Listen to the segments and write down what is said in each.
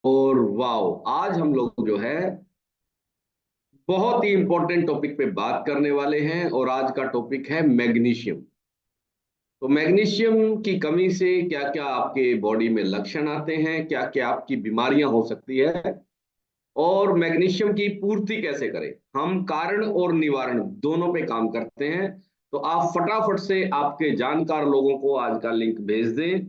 और वाह, आज हम लोग जो है बहुत ही इंपॉर्टेंट टॉपिक पे बात करने वाले हैं। और आज का टॉपिक है मैग्नीशियम। तो मैग्नीशियम की कमी से क्या क्या आपके बॉडी में लक्षण आते हैं, क्या क्या आपकी बीमारियां हो सकती है, और मैग्नीशियम की पूर्ति कैसे करें। हम कारण और निवारण दोनों पे काम करते हैं। तो आप फटाफट से आपके जानकार लोगों को आज का लिंक भेज दें,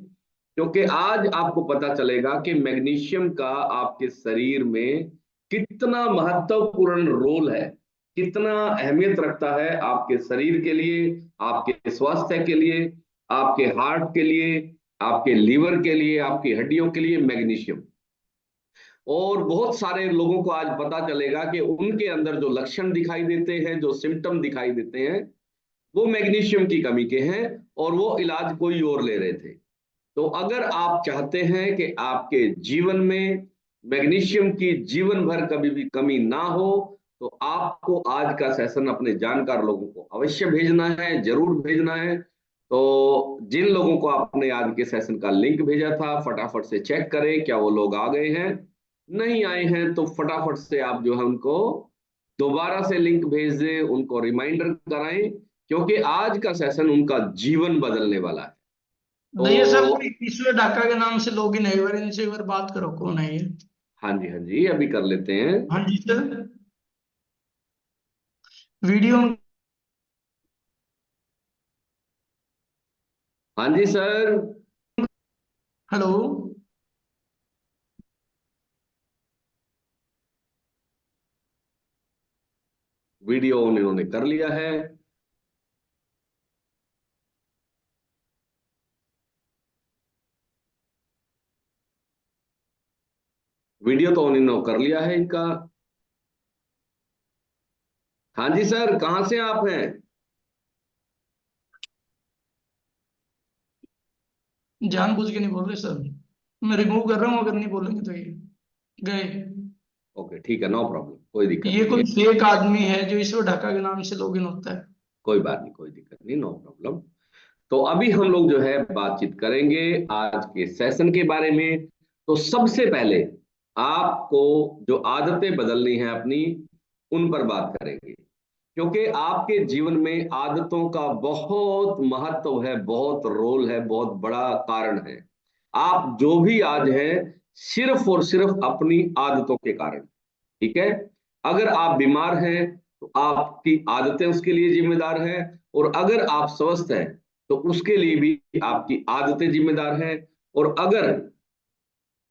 क्योंकि आज आपको पता चलेगा कि मैग्नीशियम का आपके शरीर में कितना महत्वपूर्ण रोल है, कितना अहमियत रखता है आपके शरीर के लिए, आपके स्वास्थ्य के लिए, आपके हार्ट के लिए, आपके लीवर के लिए, आपकी हड्डियों के लिए मैग्नीशियम। और बहुत सारे लोगों को आज पता चलेगा कि उनके अंदर जो लक्षण दिखाई देते हैं, जो सिम्टम दिखाई देते हैं, वो मैग्नीशियम की कमी के हैं, और वो इलाज कोई और ले रहे थे। तो अगर आप चाहते हैं कि आपके जीवन में मैग्नीशियम की जीवन भर कभी भी कमी ना हो, तो आपको आज का सेशन अपने जानकार लोगों को अवश्य भेजना है, जरूर भेजना है। तो जिन लोगों को आपने आज के सेशन का लिंक भेजा था, फटाफट से चेक करें क्या वो लोग आ गए हैं। नहीं आए हैं तो फटाफट से आप जो है उनको दोबारा से लिंक भेज दें, उनको रिमाइंडर कराएं, क्योंकि आज का सेशन उनका जीवन बदलने वाला है। नहीं सर, तो कोई ईश्वर ढाका के नाम से लॉगिन है। एक बार इनसे एक बार बात करो, कौन है ये? हाँ जी, हाँ जी, अभी कर लेते हैं। हाँ जी सर। वीडियो। हाँ जी सर। हेलो। वीडियो ऑन इन्होंने कर लिया है। वीडियो तो ऑन इन्होंने कर लिया है इनका। हाँ जी सर, कहाँ से आप हैं? जानबूझ के नहीं बोल रहे सर। मैं रिमूव कर रहा हूँ, अगर नहीं बोलेंगे तो ये गए। ओके, ठीक है, नो प्रॉब्लम, कोई दिक्कत ये नहीं कोई है। फेक आदमी है जो ईश्वर ढाका के नाम से लॉगिन होता है। कोई बात नहीं, कोई दिक्कत नहीं, नो प्रॉब्लम। तो अभी हम लोग जो है बातचीत करेंगे आज के सेशन के बारे में। तो सबसे पहले आपको जो आदतें बदलनी है अपनी, उन पर बात करेंगे, क्योंकि आपके जीवन में आदतों का बहुत महत्व है, बहुत रोल है, बहुत बड़ा कारण है। आप जो भी आज हैं, सिर्फ और सिर्फ अपनी आदतों के कारण। ठीक है? अगर आप बीमार हैं तो आपकी आदतें उसके लिए जिम्मेदार हैं, और अगर आप स्वस्थ हैं तो उसके लिए भी आपकी आदतें जिम्मेदार हैं। और अगर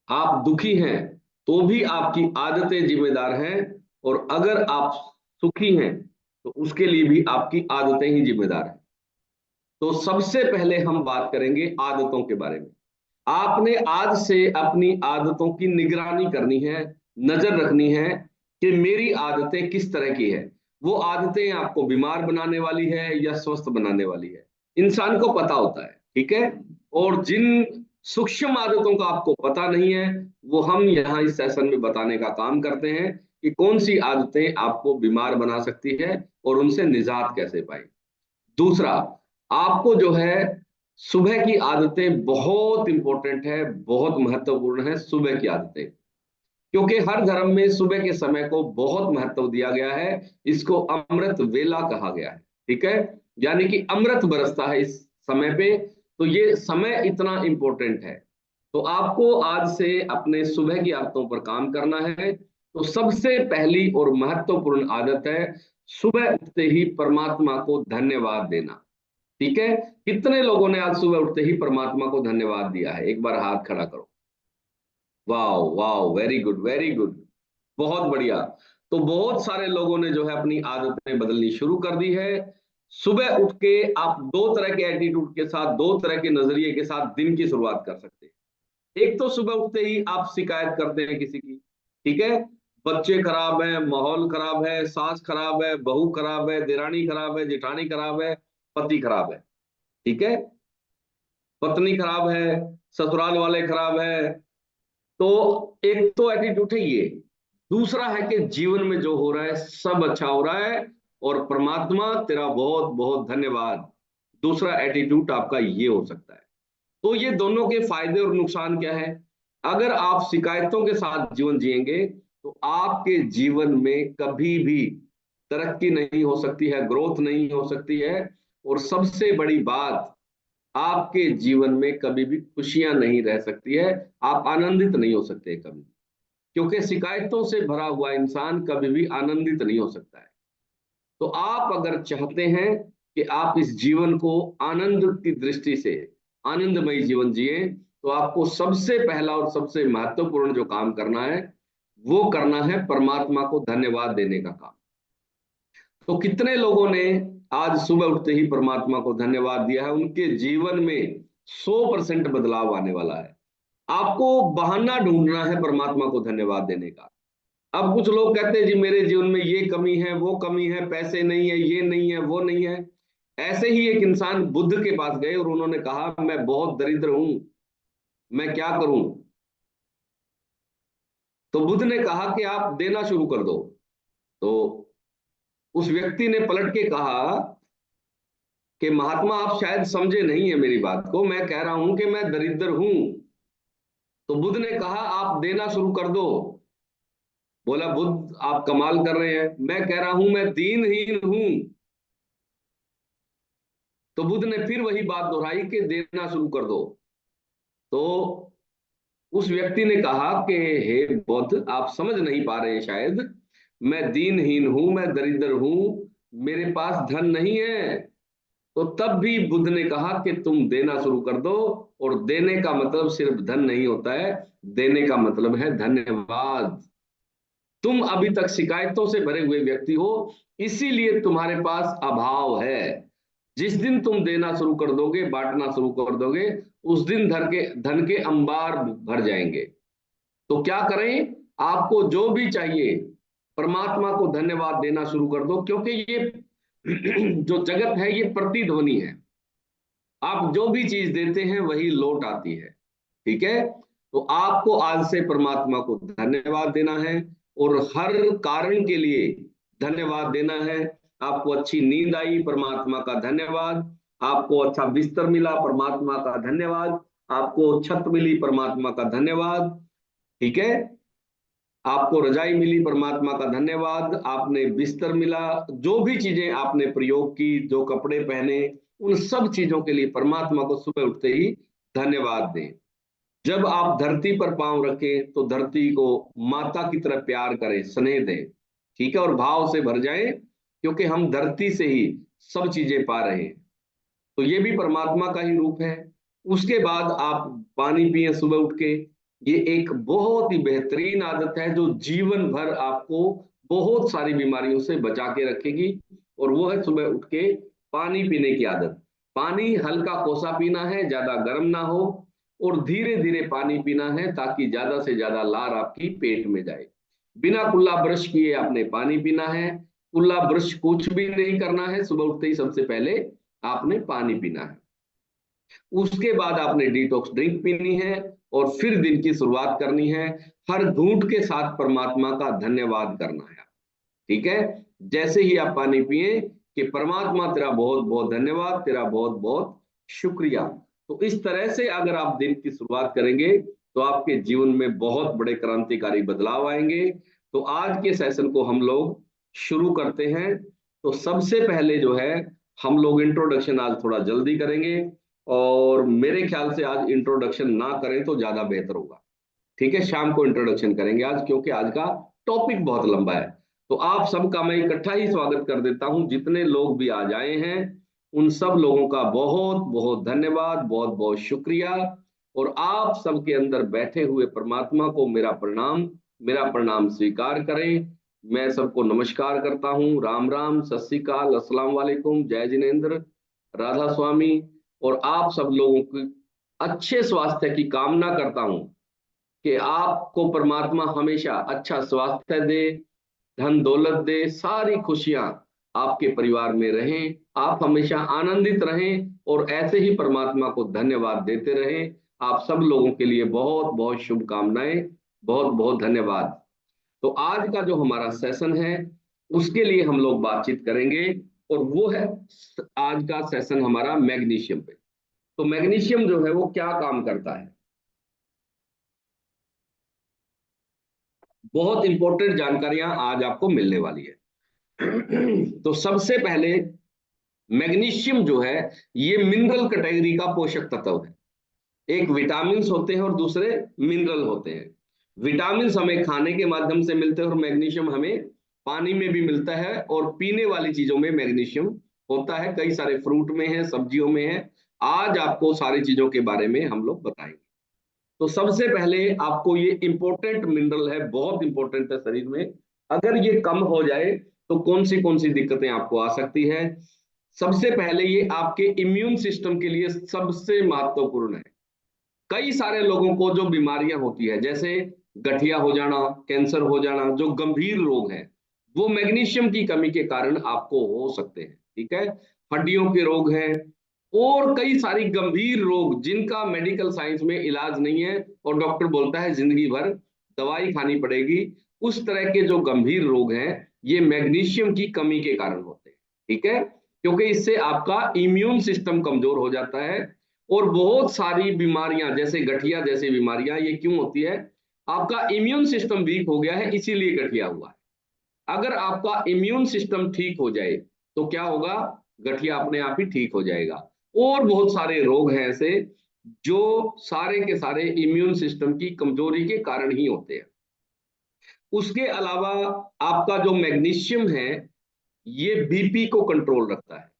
आप दुखी हैं तो भी आपकी आदतें जिम्मेदार हैं, और अगर आप सुखी हैं तो उसके लिए भी आपकी आदतें ही जिम्मेदार हैं। तो सबसे पहले हम बात करेंगे आदतों के बारे में। आपने आज से अपनी आदतों की निगरानी करनी है, नजर रखनी है कि मेरी आदतें किस तरह की है। वो आदतें आपको बीमार बनाने वाली है या स्वस्थ बनाने वाली है, इंसान को पता होता है। ठीक है? और जिन सूक्ष्म आदतों का आपको पता नहीं है, वो हम यहाँ इस सेशन में बताने का काम करते हैं कि कौन सी आदतें आपको बीमार बना सकती है और उनसे निजात कैसे पाए। दूसरा, आपको जो है सुबह की आदतें बहुत इंपॉर्टेंट है, बहुत महत्वपूर्ण है सुबह की आदतें, क्योंकि हर धर्म में सुबह के समय को बहुत महत्व दिया गया है। इसको अमृत वेला कहा गया है। ठीक है? यानी कि अमृत बरसता है इस समय पे। तो ये समय इतना इंपॉर्टेंट है। तो आपको आज से अपने सुबह की आदतों पर काम करना है। तो सबसे पहली और महत्वपूर्ण आदत है सुबह उठते ही परमात्मा को धन्यवाद देना। ठीक है? कितने लोगों ने आज सुबह उठते ही परमात्मा को धन्यवाद दिया है? एक बार हाथ खड़ा करो। वाह वाह, वेरी गुड, वेरी गुड, बहुत बढ़िया। तो बहुत सारे लोगों ने जो है अपनी आदतें बदलनी शुरू कर दी है। सुबह उठ के आप दो तरह के एटीट्यूड के साथ, दो तरह के नजरिए के साथ दिन की शुरुआत कर सकते हैं। एक तो सुबह उठते ही आप शिकायत करते हैं किसी की। ठीक है? बच्चे खराब है, माहौल खराब है, सास खराब है, बहू खराब है, देरानी खराब है, जेठानी खराब है, पति खराब है। ठीक है? पत्नी खराब है, ससुराल वाले खराब है। तो एक तो एटीट्यूड है ये। दूसरा है कि जीवन में जो हो रहा है सब अच्छा हो रहा है, और परमात्मा तेरा बहुत बहुत धन्यवाद। दूसरा एटीट्यूड आपका ये हो सकता है। तो ये दोनों के फायदे और नुकसान क्या है? अगर आप शिकायतों के साथ जीवन जिएंगे तो आपके जीवन में कभी भी तरक्की नहीं हो सकती है, ग्रोथ नहीं हो सकती है, और सबसे बड़ी बात, आपके जीवन में कभी भी खुशियां नहीं रह सकती है, आप आनंदित नहीं हो सकते कभी, क्योंकि शिकायतों से भरा हुआ इंसान कभी भी आनंदित नहीं हो सकता है। तो आप अगर चाहते हैं कि आप इस जीवन को आनंद की दृष्टि से आनंदमय जीवन जिए, तो आपको सबसे पहला और सबसे महत्वपूर्ण जो काम करना है वो करना है परमात्मा को धन्यवाद देने का काम। तो कितने लोगों ने आज सुबह उठते ही परमात्मा को धन्यवाद दिया है, उनके जीवन में 100% बदलाव आने वाला है। आपको बहाना ढूंढना है परमात्मा को धन्यवाद देने का। अब कुछ लोग कहते हैं जी मेरे जीवन में ये कमी है, वो कमी है, पैसे नहीं है, ये नहीं है, वो नहीं है। ऐसे ही एक इंसान बुद्ध के पास गए और उन्होंने कहा मैं बहुत दरिद्र हूं, मैं क्या करूं। तो बुद्ध ने कहा कि आप देना शुरू कर दो। तो उस व्यक्ति ने पलट के कहा कि महात्मा आप शायद समझे नहीं है मेरी बात को, मैं कह रहा हूं कि मैं दरिद्र हूं। तो बुद्ध ने कहा आप देना शुरू कर दो। बोला बुद्ध आप कमाल कर रहे हैं, मैं कह रहा हूं मैं दीनहीन हूं। तो बुद्ध ने फिर वही बात दोहराई कि देना शुरू कर दो। तो उस व्यक्ति ने कहा कि हे बुद्ध आप समझ नहीं पा रहे हैं शायद, मैं दीनहीन हूं, मैं दरिद्र हूं, मेरे पास धन नहीं है। तो तब भी बुद्ध ने कहा कि तुम देना शुरू कर दो, और देने का मतलब सिर्फ धन नहीं होता है, देने का मतलब है धन्यवाद। तुम अभी तक शिकायतों से भरे हुए व्यक्ति हो, इसीलिए तुम्हारे पास अभाव है। जिस दिन तुम देना शुरू कर दोगे, बांटना शुरू कर दोगे, उस दिन धन के अंबार भर जाएंगे। तो क्या करें, आपको जो भी चाहिए परमात्मा को धन्यवाद देना शुरू कर दो, क्योंकि ये जो जगत है ये प्रतिध्वनि है। आप जो भी चीज देते हैं वही लौट आती है। ठीक है, तो आपको आज से परमात्मा को धन्यवाद देना है, और हर कारण के लिए धन्यवाद देना है। आपको अच्छी नींद आई, परमात्मा का धन्यवाद। आपको अच्छा बिस्तर मिला, परमात्मा का धन्यवाद। आपको छत मिली, परमात्मा का धन्यवाद। ठीक है, आपको रजाई मिली, परमात्मा का धन्यवाद। आपने बिस्तर मिला, जो भी चीजें आपने प्रयोग की, जो कपड़े पहने, उन सब चीजों के लिए परमात्मा को सुबह उठते ही धन्यवाद दें। जब आप धरती पर पांव रखें तो धरती को माता की तरह प्यार करें, स्नेह दें। ठीक है, और भाव से भर जाएं, क्योंकि हम धरती से ही सब चीजें पा रहे हैं। तो ये भी परमात्मा का ही रूप है। उसके बाद आप पानी पिए सुबह उठ के। ये एक बहुत ही बेहतरीन आदत है जो जीवन भर आपको बहुत सारी बीमारियों से बचा के रखेगी, और वो है सुबह उठ के पानी पीने की आदत। पानी हल्का कोसा पीना है, ज्यादा गर्म ना हो, और धीरे धीरे पानी पीना है, ताकि ज्यादा से ज्यादा लार आपकी पेट में जाए। बिना कुल्ला ब्रश किए आपने पानी पीना है। कुल्ला ब्रश कुछ भी नहीं करना है, सुबह उठते ही सबसे पहले आपने पानी पीना है। उसके बाद आपने डिटॉक्स ड्रिंक पीनी है, और फिर दिन की शुरुआत करनी है। हर घूंट के साथ परमात्मा का धन्यवाद करना है। ठीक है, जैसे ही आप पानी पिए कि परमात्मा तेरा बहुत बहुत धन्यवाद, तेरा बहुत बहुत शुक्रिया। तो इस तरह से अगर आप दिन की शुरुआत करेंगे तो आपके जीवन में बहुत बड़े क्रांतिकारी बदलाव आएंगे। तो आज के सेशन को हम लोग शुरू करते हैं। तो सबसे पहले जो है हम लोग इंट्रोडक्शन आज थोड़ा जल्दी करेंगे, और मेरे ख्याल से आज इंट्रोडक्शन ना करें तो ज्यादा बेहतर होगा। ठीक है, शाम को इंट्रोडक्शन करेंगे आज, क्योंकि आज का टॉपिक बहुत लंबा है। तो आप सबका मैं इकट्ठा ही स्वागत कर देता हूं। जितने लोग भी आ जाए हैं उन सब लोगों का बहुत बहुत धन्यवाद, बहुत बहुत शुक्रिया। और आप सबके अंदर बैठे हुए परमात्मा को मेरा प्रणाम स्वीकार करें। मैं सबको नमस्कार करता हूं। राम राम, सत श्री अकाल, अस्सलाम वालेकुम, जय जिनेन्द्र, राधा स्वामी। और आप सब लोगों की अच्छे स्वास्थ्य की कामना करता हूं कि आपको परमात्मा हमेशा अच्छा स्वास्थ्य दे, धन दौलत दे, सारी खुशियां आपके परिवार में रहें, आप हमेशा आनंदित रहें, और ऐसे ही परमात्मा को धन्यवाद देते रहें। आप सब लोगों के लिए बहुत बहुत शुभकामनाएं, बहुत बहुत धन्यवाद। तो आज का जो हमारा सेशन है उसके लिए हम लोग बातचीत करेंगे, और वो है आज का सेशन हमारा मैग्नीशियम पे। तो मैग्नीशियम जो है वो क्या काम करता है। बहुत इंपॉर्टेंट जानकारियां आज आपको मिलने वाली है। तो सबसे पहले मैग्नीशियम जो है ये मिनरल कैटेगरी का पोषक तत्व है। एक विटामिन्स होते हैं और दूसरे मिनरल होते हैं। विटामिन्स हमें खाने के माध्यम से मिलते हैं और मैग्नीशियम हमें पानी में भी मिलता है, और पीने वाली चीजों में मैग्नीशियम होता है, कई सारे फ्रूट में है, सब्जियों में है। आज आपको सारी चीजों के बारे में हम लोग बताएंगे। तो सबसे पहले आपको ये इंपॉर्टेंट मिनरल है, बहुत इंपॉर्टेंट है शरीर में। अगर ये कम हो जाए तो कौन सी दिक्कतें आपको आ सकती है। सबसे पहले ये आपके इम्यून सिस्टम के लिए सबसे महत्वपूर्ण है। कई सारे लोगों को जो बीमारियां होती है, जैसे गठिया हो जाना, कैंसर हो जाना, जो गंभीर रोग है, वो मैग्नीशियम की कमी के कारण आपको हो सकते हैं। ठीक है, हड्डियों के रोग हैं और कई सारी गंभीर रोग जिनका मेडिकल साइंस में इलाज नहीं है और डॉक्टर बोलता है जिंदगी भर दवाई खानी पड़ेगी, उस तरह के जो गंभीर रोग हैं ये मैग्नीशियम की कमी के कारण होते हैं। ठीक है, क्योंकि इससे आपका इम्यून सिस्टम कमजोर हो जाता है। और बहुत सारी बीमारियां जैसे गठिया जैसी बीमारियां ये क्यों होती है? आपका इम्यून सिस्टम वीक हो गया है, इसीलिए गठिया हुआ है। अगर आपका इम्यून सिस्टम ठीक हो जाए तो क्या होगा? गठिया अपने आप ही ठीक हो जाएगा। और बहुत सारे रोग हैं ऐसे जो सारे के सारे इम्यून सिस्टम की कमजोरी के कारण ही होते हैं। उसके अलावा आपका जो मैग्नीशियम है ये बीपी को कंट्रोल रखता है।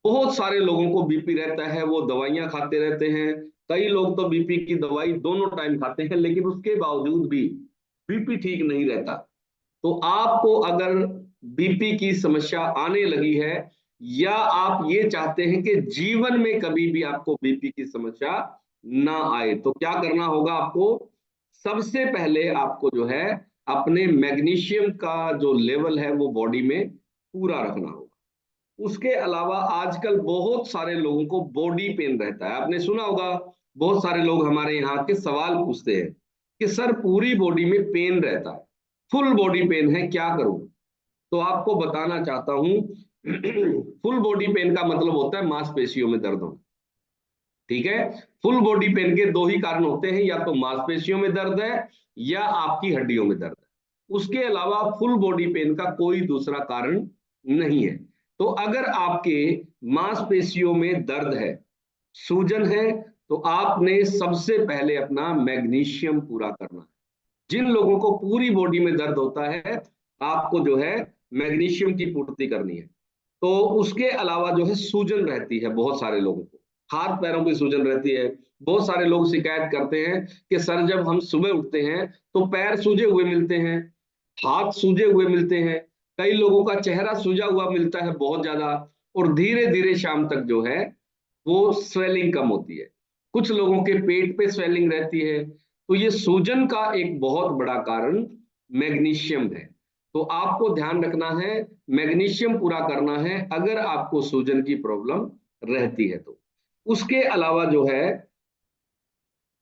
बहुत सारे लोगों को बीपी रहता है, वो दवाइयां खाते रहते हैं। कई लोग तो बीपी की दवाई दोनों टाइम खाते हैं, लेकिन उसके बावजूद भी बीपी ठीक नहीं रहता। तो आपको अगर बीपी की समस्या आने लगी है, या आप ये चाहते हैं कि जीवन में कभी भी आपको बीपी की समस्या ना आए, तो क्या करना होगा आपको? सबसे पहले आपको जो है अपने मैग्नीशियम का जो लेवल है वो बॉडी में पूरा रखना होगा। उसके अलावा आजकल बहुत सारे लोगों को बॉडी पेन रहता है, आपने सुना होगा। बहुत सारे लोग हमारे यहाँ के सवाल पूछते हैं कि सर पूरी बॉडी में पेन रहता है, फुल बॉडी पेन है, क्या करूं? तो आपको बताना चाहता हूं फुल बॉडी पेन का मतलब होता है मांसपेशियों में दर्द होना। ठीक है, फुल बॉडी पेन के दो ही कारण होते हैं, या तो मांसपेशियों में दर्द है या आपकी हड्डियों में दर्द है। उसके अलावा फुल बॉडी पेन का कोई दूसरा कारण नहीं है। तो अगर आपके मांसपेशियों में दर्द है, सूजन है, तो आपने सबसे पहले अपना मैग्नीशियम पूरा करना है। जिन लोगों को पूरी बॉडी में दर्द होता है आपको जो है मैग्नीशियम की पूर्ति करनी है। तो उसके अलावा जो है सूजन रहती है बहुत सारे लोगों को, हाथ पैरों की सूजन रहती है। बहुत सारे लोग शिकायत करते हैं कि सर जब हम सुबह उठते हैं तो पैर सूजे हुए मिलते हैं, हाथ सूजे हुए मिलते हैं, कई लोगों का चेहरा सूजा हुआ मिलता है बहुत ज्यादा, और धीरे धीरे शाम तक जो है वो स्वेलिंग कम होती है। कुछ लोगों के पेट पे स्वेलिंग रहती है। तो ये सूजन का एक बहुत बड़ा कारण मैग्नीशियम है। तो आपको ध्यान रखना है, मैग्नीशियम पूरा करना है अगर आपको सूजन की प्रॉब्लम रहती है तो। उसके अलावा जो है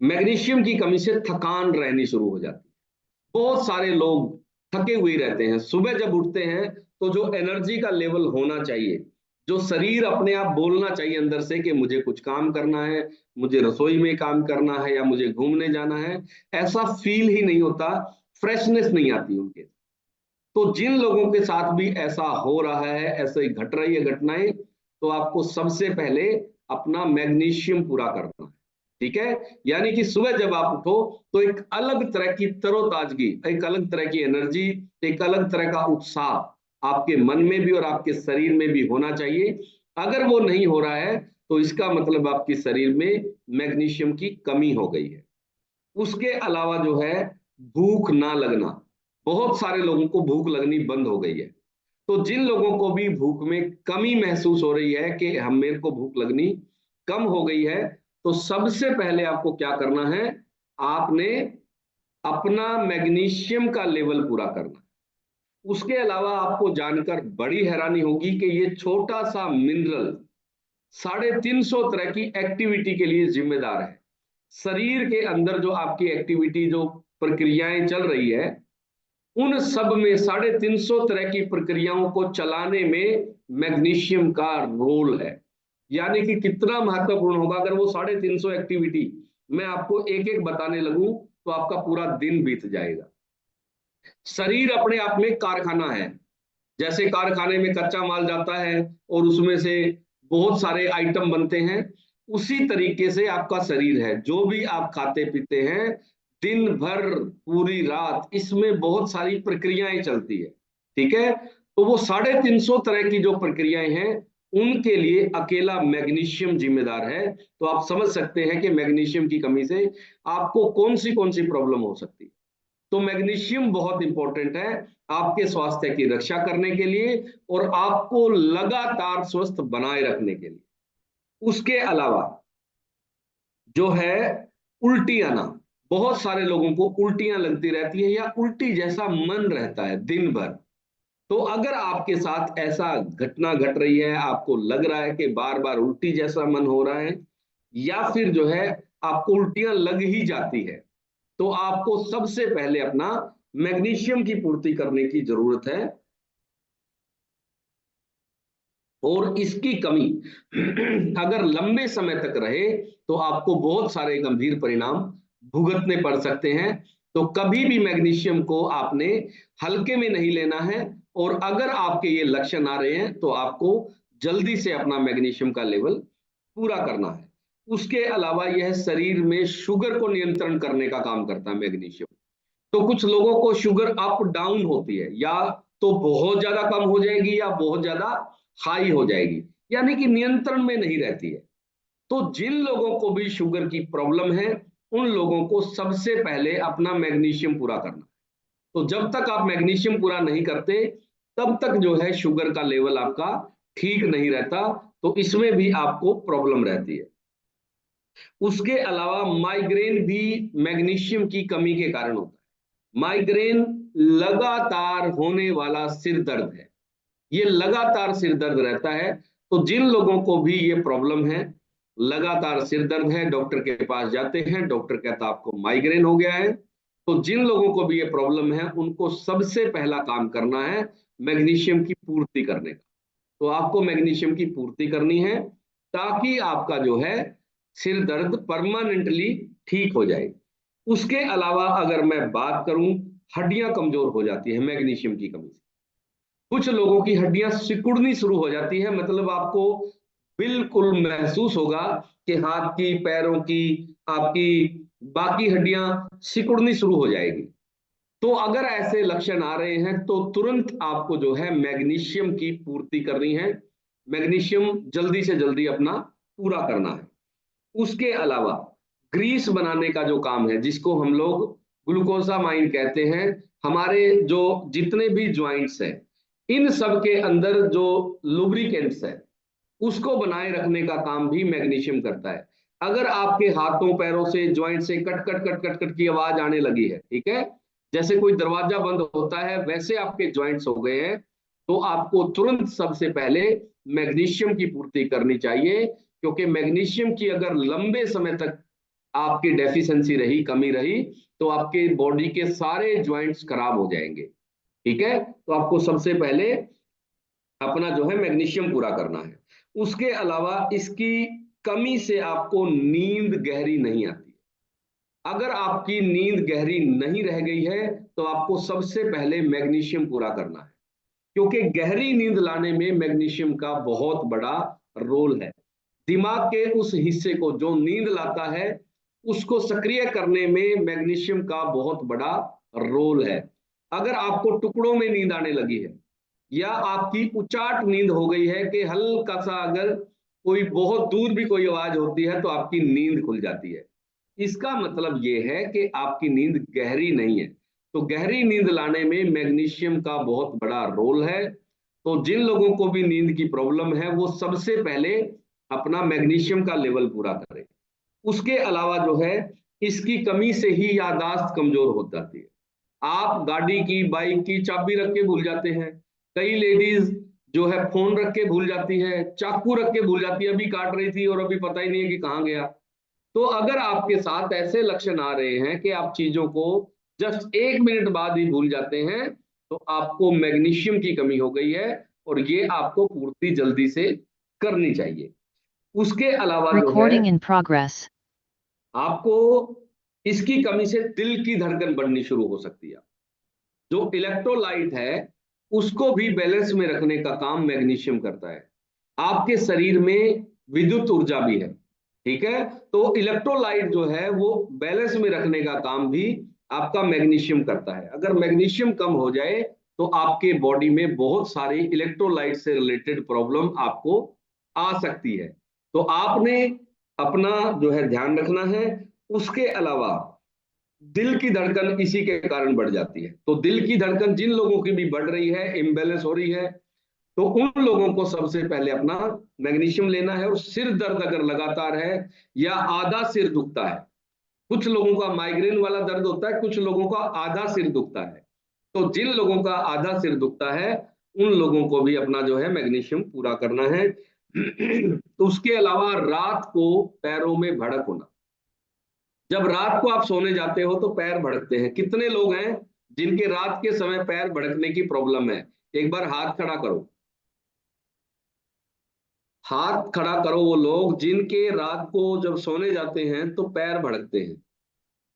मैग्नीशियम की कमी से थकान रहनी शुरू हो जाती है। बहुत सारे लोग थके हुए रहते हैं, सुबह जब उठते हैं तो जो एनर्जी का लेवल होना चाहिए, जो शरीर अपने आप बोलना चाहिए अंदर से कि मुझे कुछ काम करना है, मुझे रसोई में काम करना है या मुझे घूमने जाना है, ऐसा फील ही नहीं होता, फ्रेशनेस नहीं आती उनके। तो जिन लोगों के साथ भी ऐसा हो रहा है, ऐसे ही घट रही है घटनाएं, तो आपको सबसे पहले अपना मैग्नीशियम पूरा करना है। ठीक है, यानी कि सुबह जब आप उठो तो एक अलग तरह की तरोताजगी, एक अलग तरह की एनर्जी, एक अलग तरह का उत्साह आपके मन में भी और आपके शरीर में भी होना चाहिए। अगर वो नहीं हो रहा है तो इसका मतलब आपके शरीर में मैग्नीशियम की कमी हो गई है। उसके अलावा जो है भूख ना लगना, बहुत सारे लोगों को भूख लगनी बंद हो गई है। तो जिन लोगों को भी भूख में कमी महसूस हो रही है कि हम मेरे को भूख लगनी कम हो गई है, तो सबसे पहले आपको क्या करना है? आपने अपना मैग्नीशियम का लेवल पूरा करना। उसके अलावा आपको जानकर बड़ी हैरानी होगी कि ये छोटा सा मिनरल 350 तरह की एक्टिविटी के लिए जिम्मेदार है। शरीर के अंदर जो आपकी एक्टिविटी, जो प्रक्रियाएं चल रही है, उन सब में 350 तरह की प्रक्रियाओं को चलाने में मैग्नीशियम का रोल है। यानी कि कितना महत्वपूर्ण होगा। अगर वो 350 एक्टिविटी मैं आपको एक एक बताने लगूं तो आपका पूरा दिन बीत जाएगा। शरीर अपने आप में कारखाना है। जैसे कारखाने में कच्चा माल जाता है और उसमें से बहुत सारे आइटम बनते हैं, उसी तरीके से आपका शरीर है। जो भी आप खाते पीते हैं दिन भर पूरी रात, इसमें बहुत सारी प्रक्रियाएं चलती है। ठीक है, तो वो 350 तरह की जो प्रक्रियाएं हैं, उनके लिए अकेला मैग्नीशियम जिम्मेदार है। तो आप समझ सकते हैं कि मैग्नीशियम की कमी से आपको कौन सी प्रॉब्लम हो सकती है। तो मैग्नीशियम बहुत इंपॉर्टेंट है आपके स्वास्थ्य की रक्षा करने के लिए और आपको लगातार स्वस्थ बनाए रखने के लिए। उसके अलावा जो है उल्टी आना, बहुत सारे लोगों को उल्टियां लगती रहती है या उल्टी जैसा मन रहता है दिन भर। तो अगर आपके साथ ऐसा घटना घट रही है, आपको लग रहा है कि बार बार उल्टी जैसा मन हो रहा है, या फिर जो है आपको उल्टियां लग ही जाती है, तो आपको सबसे पहले अपना मैग्नीशियम की पूर्ति करने की जरूरत है। और इसकी कमी अगर लंबे समय तक रहे तो आपको बहुत सारे गंभीर परिणाम भुगतने पड़ सकते हैं। तो कभी भी मैग्नीशियम को आपने हल्के में नहीं लेना है। और अगर आपके ये लक्षण आ रहे हैं तो आपको जल्दी से अपना मैग्नीशियम का लेवल पूरा करना है। उसके अलावा यह शरीर में शुगर को नियंत्रण करने का काम करता है मैग्नीशियम। तो कुछ लोगों को शुगर अप डाउन होती है, या तो बहुत ज्यादा कम हो जाएगी या बहुत ज्यादा हाई हो जाएगी, यानी कि नियंत्रण में नहीं रहती है। तो जिन लोगों को भी शुगर की प्रॉब्लम है, उन लोगों को सबसे पहले अपना मैग्नीशियम पूरा करना। तो जब तक आप मैग्नीशियम पूरा नहीं करते, तब तक जो है शुगर का लेवल आपका ठीक नहीं रहता। तो इसमें भी आपको प्रॉब्लम रहती है। उसके अलावा माइग्रेन भी मैग्नीशियम की कमी के कारण होता है। माइग्रेन लगातार होने वाला सिर दर्द है, ये लगातार सिर दर्द रहता है। तो जिन लोगों को भी ये प्रॉब्लम है, लगातार सिर दर्द है, डॉक्टर के पास जाते हैं, डॉक्टर कहता आपको माइग्रेन हो गया है। तो जिन लोगों को भी ये प्रॉब्लम है, उनको सबसे पहला काम करना है मैग्नीशियम की पूर्ति करने का। तो आपको मैग्नीशियम की पूर्ति करनी है ताकि आपका जो है सिर दर्द परमानेंटली ठीक हो जाए। उसके अलावा अगर मैं बात करूं, हड्डियां कमजोर हो जाती है मैग्नीशियम की कमी से। कुछ लोगों की हड्डियां सिकुड़नी शुरू हो जाती है, मतलब आपको बिल्कुल महसूस होगा कि हाथ की, पैरों की, आपकी बाकी हड्डियां सिकुड़नी शुरू हो जाएगी। तो अगर ऐसे लक्षण आ रहे हैं तो तुरंत आपको जो है मैग्नीशियम की पूर्ति करनी है। मैग्नीशियम जल्दी से जल्दी अपना पूरा करना है। उसके अलावा ग्रीस बनाने का जो काम है, जिसको हम लोग ग्लूकोसामाइन कहते हैं, हमारे जो जितने भी ज्वाइंट्स हैं, इन सब के अंदर जो लुब्रिकेंट्स है, उसको बनाए रखने का काम भी मैग्नीशियम करता है। अगर आपके हाथों पैरों से, ज्वाइंट से cut cut cut cut cut की आवाज आने लगी है, ठीक है, जैसे कोई दरवाजा बंद होता है वैसे आपके ज्वाइंट्स हो गए हैं, तो आपको तुरंत सबसे पहले मैग्नीशियम की पूर्ति करनी चाहिए। क्योंकि मैग्नीशियम की अगर लंबे समय तक आपकी डेफिशिएंसी रही, कमी रही, तो आपके बॉडी के सारे ज्वाइंट्स खराब हो जाएंगे। ठीक है, तो आपको सबसे पहले अपना जो है मैग्नीशियम पूरा करना है। उसके अलावा इसकी कमी से आपको नींद गहरी नहीं आती। अगर आपकी नींद गहरी नहीं रह गई है तो आपको सबसे पहले मैग्नीशियम पूरा करना है। क्योंकि गहरी नींद लाने में मैग्नीशियम का बहुत बड़ा रोल है। दिमाग के उस हिस्से को जो नींद लाता है, उसको सक्रिय करने में मैग्नीशियम का बहुत बड़ा रोल है। अगर आपको टुकड़ों में नींद आने लगी है, या आपकी उचाट नींद हो गई है कि हल्का सा अगर कोई बहुत दूर भी कोई आवाज होती है तो आपकी नींद खुल जाती है, इसका मतलब ये है कि आपकी नींद गहरी नहीं है। तो गहरी नींद लाने में मैग्नीशियम का बहुत बड़ा रोल है। तो जिन लोगों को भी नींद की प्रॉब्लम है, वो सबसे पहले अपना मैग्नीशियम का लेवल पूरा करें। उसके अलावा जो है, इसकी कमी से ही याददाश्त कमजोर हो जाती है। आप गाड़ी की, बाइक की चाबी रख के भूल जाते हैं। कई लेडीज जो है फोन रख के भूल जाती है, चाकू रख के भूल जाती है, अभी काट रही थी और अभी पता ही नहीं है कि कहाँ गया। तो अगर आपके साथ ऐसे लक्षण आ रहे हैं कि आप चीजों को जस्ट 1 मिनट बाद ही भूल जाते हैं, तो आपको मैग्नीशियम की कमी हो गई है और ये आपको पूर्ति जल्दी से करनी चाहिए। उसके अलावा जो है, Recording in progress. आपको इसकी कमी से दिल की धड़कन बढ़नी शुरू हो सकती है। जो इलेक्ट्रोलाइट है उसको भी बैलेंस में रखने का काम मैग्नीशियम करता है। आपके शरीर में विद्युत ऊर्जा भी है, ठीक है, तो इलेक्ट्रोलाइट जो है वो बैलेंस में रखने का काम भी आपका मैग्नीशियम करता है। अगर मैग्नीशियम कम हो जाए तो आपके बॉडी में बहुत सारी इलेक्ट्रोलाइट से रिलेटेड प्रॉब्लम आपको आ सकती है। तो आपने अपना जो है ध्यान रखना है। उसके अलावा दिल की धड़कन इसी के कारण बढ़ जाती है। तो दिल की धड़कन जिन लोगों की भी बढ़ रही है, इम्बैलेंस हो रही है, तो उन लोगों को सबसे पहले अपना मैग्नीशियम लेना है। और सिर दर्द अगर लगातार है या आधा सिर दुखता है, कुछ लोगों का माइग्रेन वाला दर्द होता है, कुछ लोगों का आधा सिर दुखता है, तो जिन लोगों का आधा सिर दुखता है उन लोगों को भी अपना जो है मैग्नीशियम पूरा करना है। तो उसके अलावा रात को पैरों में भड़क होना। जब रात को आप सोने जाते हो तो पैर भड़कते हैं। कितने लोग हैं जिनके रात के समय पैर भड़कने की प्रॉब्लम है? एक बार हाथ खड़ा करो, हाथ खड़ा करो वो लोग जिनके रात को जब सोने जाते हैं तो पैर भड़कते हैं।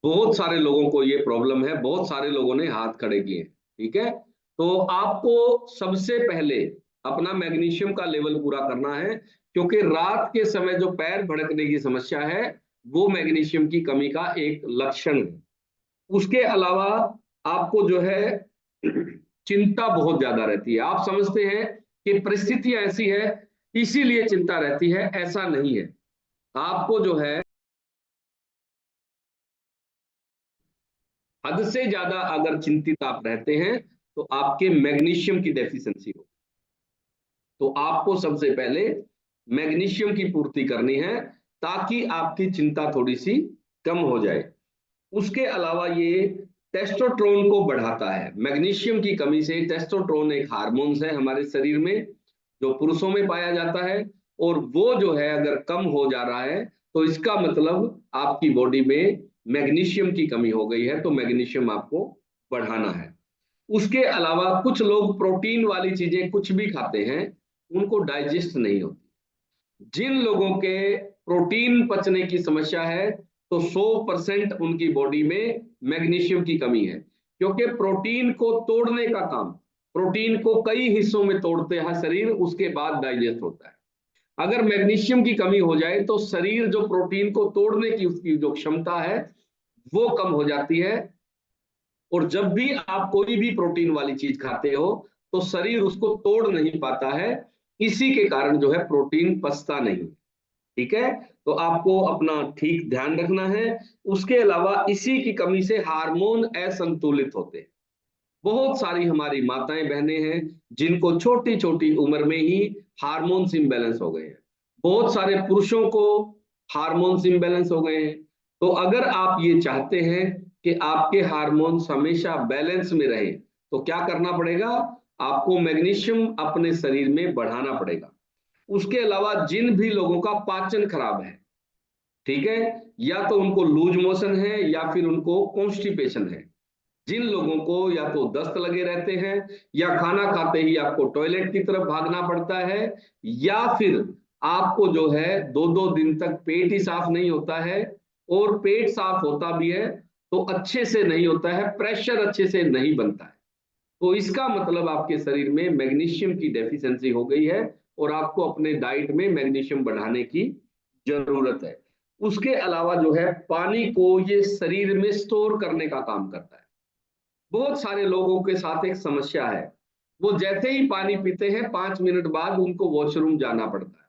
बहुत सारे लोगों को ये प्रॉब्लम है, बहुत सारे लोगों ने हाथ खड़े किए, ठीक है। तो आपको सबसे पहले अपना मैग्नीशियम का लेवल पूरा करना है, क्योंकि रात के समय जो पैर भड़कने की समस्या है वो मैग्नीशियम की कमी का एक लक्षण है। उसके अलावा आपको जो है चिंता बहुत ज्यादा रहती है। आप समझते हैं कि परिस्थितियां ऐसी है इसीलिए चिंता रहती है, ऐसा नहीं है। आपको जो है हद से ज्यादा अगर चिंतित आप रहते हैं तो आपके मैग्नीशियम की डेफिशिएंसी हो। तो आपको सबसे पहले मैग्नीशियम की पूर्ति करनी है ताकि आपकी चिंता थोड़ी सी कम हो जाए। उसके अलावा ये टेस्टोस्टेरोन को बढ़ाता है। मैग्नीशियम की कमी से, टेस्टोस्टेरोन एक हार्मोन्स है हमारे शरीर में जो पुरुषों में पाया जाता है, और वो जो है अगर कम हो जा रहा है तो इसका मतलब आपकी बॉडी में मैग्नीशियम की कमी हो गई है, तो मैग्नीशियम आपको बढ़ाना है। उसके अलावा कुछ लोग प्रोटीन वाली चीजें कुछ भी खाते हैं, उनको डाइजेस्ट नहीं होती। जिन लोगों के प्रोटीन पचने की समस्या है तो 100% उनकी बॉडी में मैग्नीशियम की कमी है, क्योंकि प्रोटीन को तोड़ने का काम, प्रोटीन को कई हिस्सों में तोड़ते हैं शरीर, उसके बाद डाइजेस्ट होता है। अगर मैग्नीशियम की कमी हो जाए तो शरीर जो प्रोटीन को तोड़ने की उसकी जो क्षमता है वो कम हो जाती है, और जब भी आप कोई भी प्रोटीन वाली चीज खाते हो तो शरीर उसको तोड़ नहीं पाता है। इसी के कारण जो है प्रोटीन पचता नहीं, ठीक है। तो आपको अपना ठीक ध्यान रखना है। उसके अलावा इसी की कमी से हार्मोन असंतुलित होते हैं। बहुत सारी हमारी माताएं बहनें हैं जिनको छोटी छोटी उम्र में ही हार्मोन्स इम्बैलेंस हो गए हैं। बहुत सारे पुरुषों को हार्मोन्स इम्बैलेंस हो गए हैं। तो अगर आप ये चाहते हैं कि आपके हार्मोन्स हमेशा बैलेंस में रहे तो क्या करना पड़ेगा? आपको मैग्नीशियम अपने शरीर में बढ़ाना पड़ेगा। उसके अलावा जिन भी लोगों का पाचन खराब है, ठीक है, या तो उनको लूज मोशन है या फिर उनको कॉन्स्टिपेशन है, जिन लोगों को या तो दस्त लगे रहते हैं या खाना खाते ही आपको टॉयलेट की तरफ भागना पड़ता है, या फिर आपको जो है 2-2 दिन तक पेट ही साफ नहीं होता है, और पेट साफ होता भी है तो अच्छे से नहीं होता है, प्रेशर अच्छे से नहीं बनता है, तो इसका मतलब आपके शरीर में मैग्नीशियम की डेफिशिएंसी हो गई है और आपको अपने डाइट में मैग्नीशियम बढ़ाने की जरूरत है। उसके अलावा जो है पानी को ये शरीर में स्टोर करने का काम करता है। बहुत सारे लोगों के साथ एक समस्या है, वो जैसे ही पानी पीते हैं 5 मिनट बाद उनको वॉशरूम जाना पड़ता है,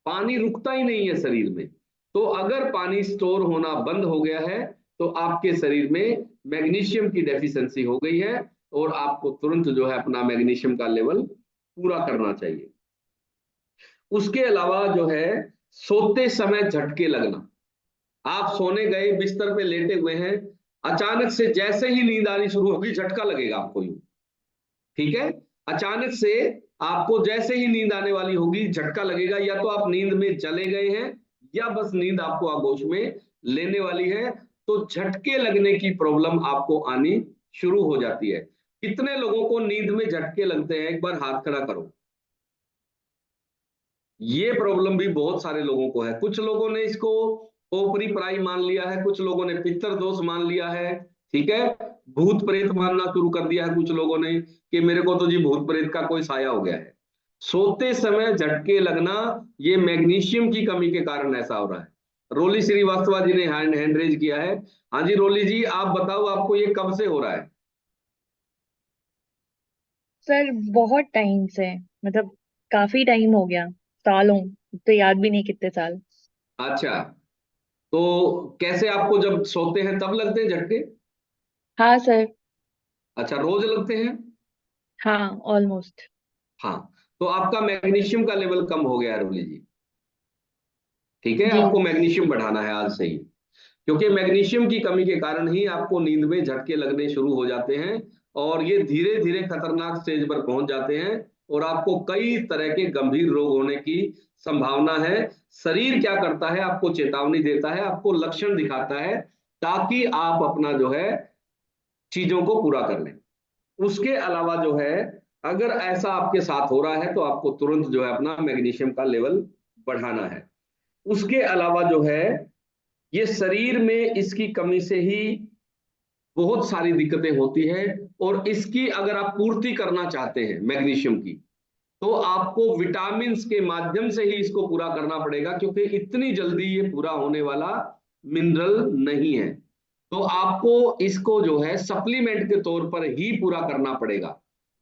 पानी रुकता ही नहीं है शरीर में। तो अगर पानी स्टोर होना बंद हो गया है तो आपके शरीर में मैग्नीशियम की डेफिशिएंसी हो गई है, और आपको तुरंत जो है अपना मैग्नीशियम का लेवल पूरा करना चाहिए। उसके अलावा जो है सोते समय झटके लगना। आप सोने गए, बिस्तर पे लेटे हुए हैं, अचानक से जैसे ही नींद आनी शुरू होगी झटका लगेगा आपको, यूं, ठीक है। अचानक से आपको जैसे ही नींद आने वाली होगी झटका लगेगा, या तो आप नींद में चले गए हैं या बस नींद आपको आगोश में लेने वाली है, तो झटके लगने की प्रॉब्लम आपको आनी शुरू हो जाती है। कितने लोगों को नींद में झटके लगते हैं? एक बार हाथ खड़ा करो। ये प्रॉब्लम भी बहुत सारे लोगों को है। कुछ लोगों ने इसको ओपरी पराई मान लिया है, कुछ लोगों ने पितर दोष मान लिया है, ठीक है। भूत प्रेत मानना शुरू कर दिया है कुछ लोगों ने कि मेरे को तो जी भूत प्रेत का कोई साया हो गया है। सोते समय झटके लगना, ये मैग्नीशियम की कमी के कारण ऐसा हो रहा है। रोली श्रीवास्तवा जी ने हैंड रेज किया है। हाँ जी रोली जी, आप बताओ आपको ये कब से हो रहा है? सर बहुत टाइम से, मतलब काफी टाइम हो गया, सालों, तो याद भी नहीं कितने साल। अच्छा, तो कैसे आपको जब सोते हैं तब लगते हैं झटके? हाँ सर। अच्छा, रोज लगते हैं? हाँ ऑलमोस्ट। हाँ, तो आपका मैग्नीशियम का लेवल कम हो गया है रोली जी। ठीक है, जी। आपको मैग्नीशियम बढ़ाना है आज से ही, क्योंकि मैग्नीशियम की कमी के कारण ही आपको नींद में झटके लगने शुरू हो जाते हैं, और ये धीरे धीरे खतरनाक स्टेज पर पहुंच जाते हैं, और आपको कई तरह के गंभीर रोग होने की संभावना है। शरीर क्या करता है, आपको चेतावनी देता है, आपको लक्षण दिखाता है, ताकि आप अपना जो है चीजों को पूरा कर लें। उसके अलावा जो है, अगर ऐसा आपके साथ हो रहा है तो आपको तुरंत जो है अपना मैग्नीशियम का लेवल बढ़ाना है। उसके अलावा जो है, ये शरीर में इसकी कमी से ही बहुत सारी दिक्कतें होती है, और इसकी अगर आप पूर्ति करना चाहते हैं मैग्नीशियम की, तो आपको विटामिन के माध्यम से ही इसको पूरा करना पड़ेगा, क्योंकि इतनी जल्दी ये पूरा होने वाला मिनरल नहीं है। तो आपको इसको जो है सप्लीमेंट के तौर पर ही पूरा करना पड़ेगा,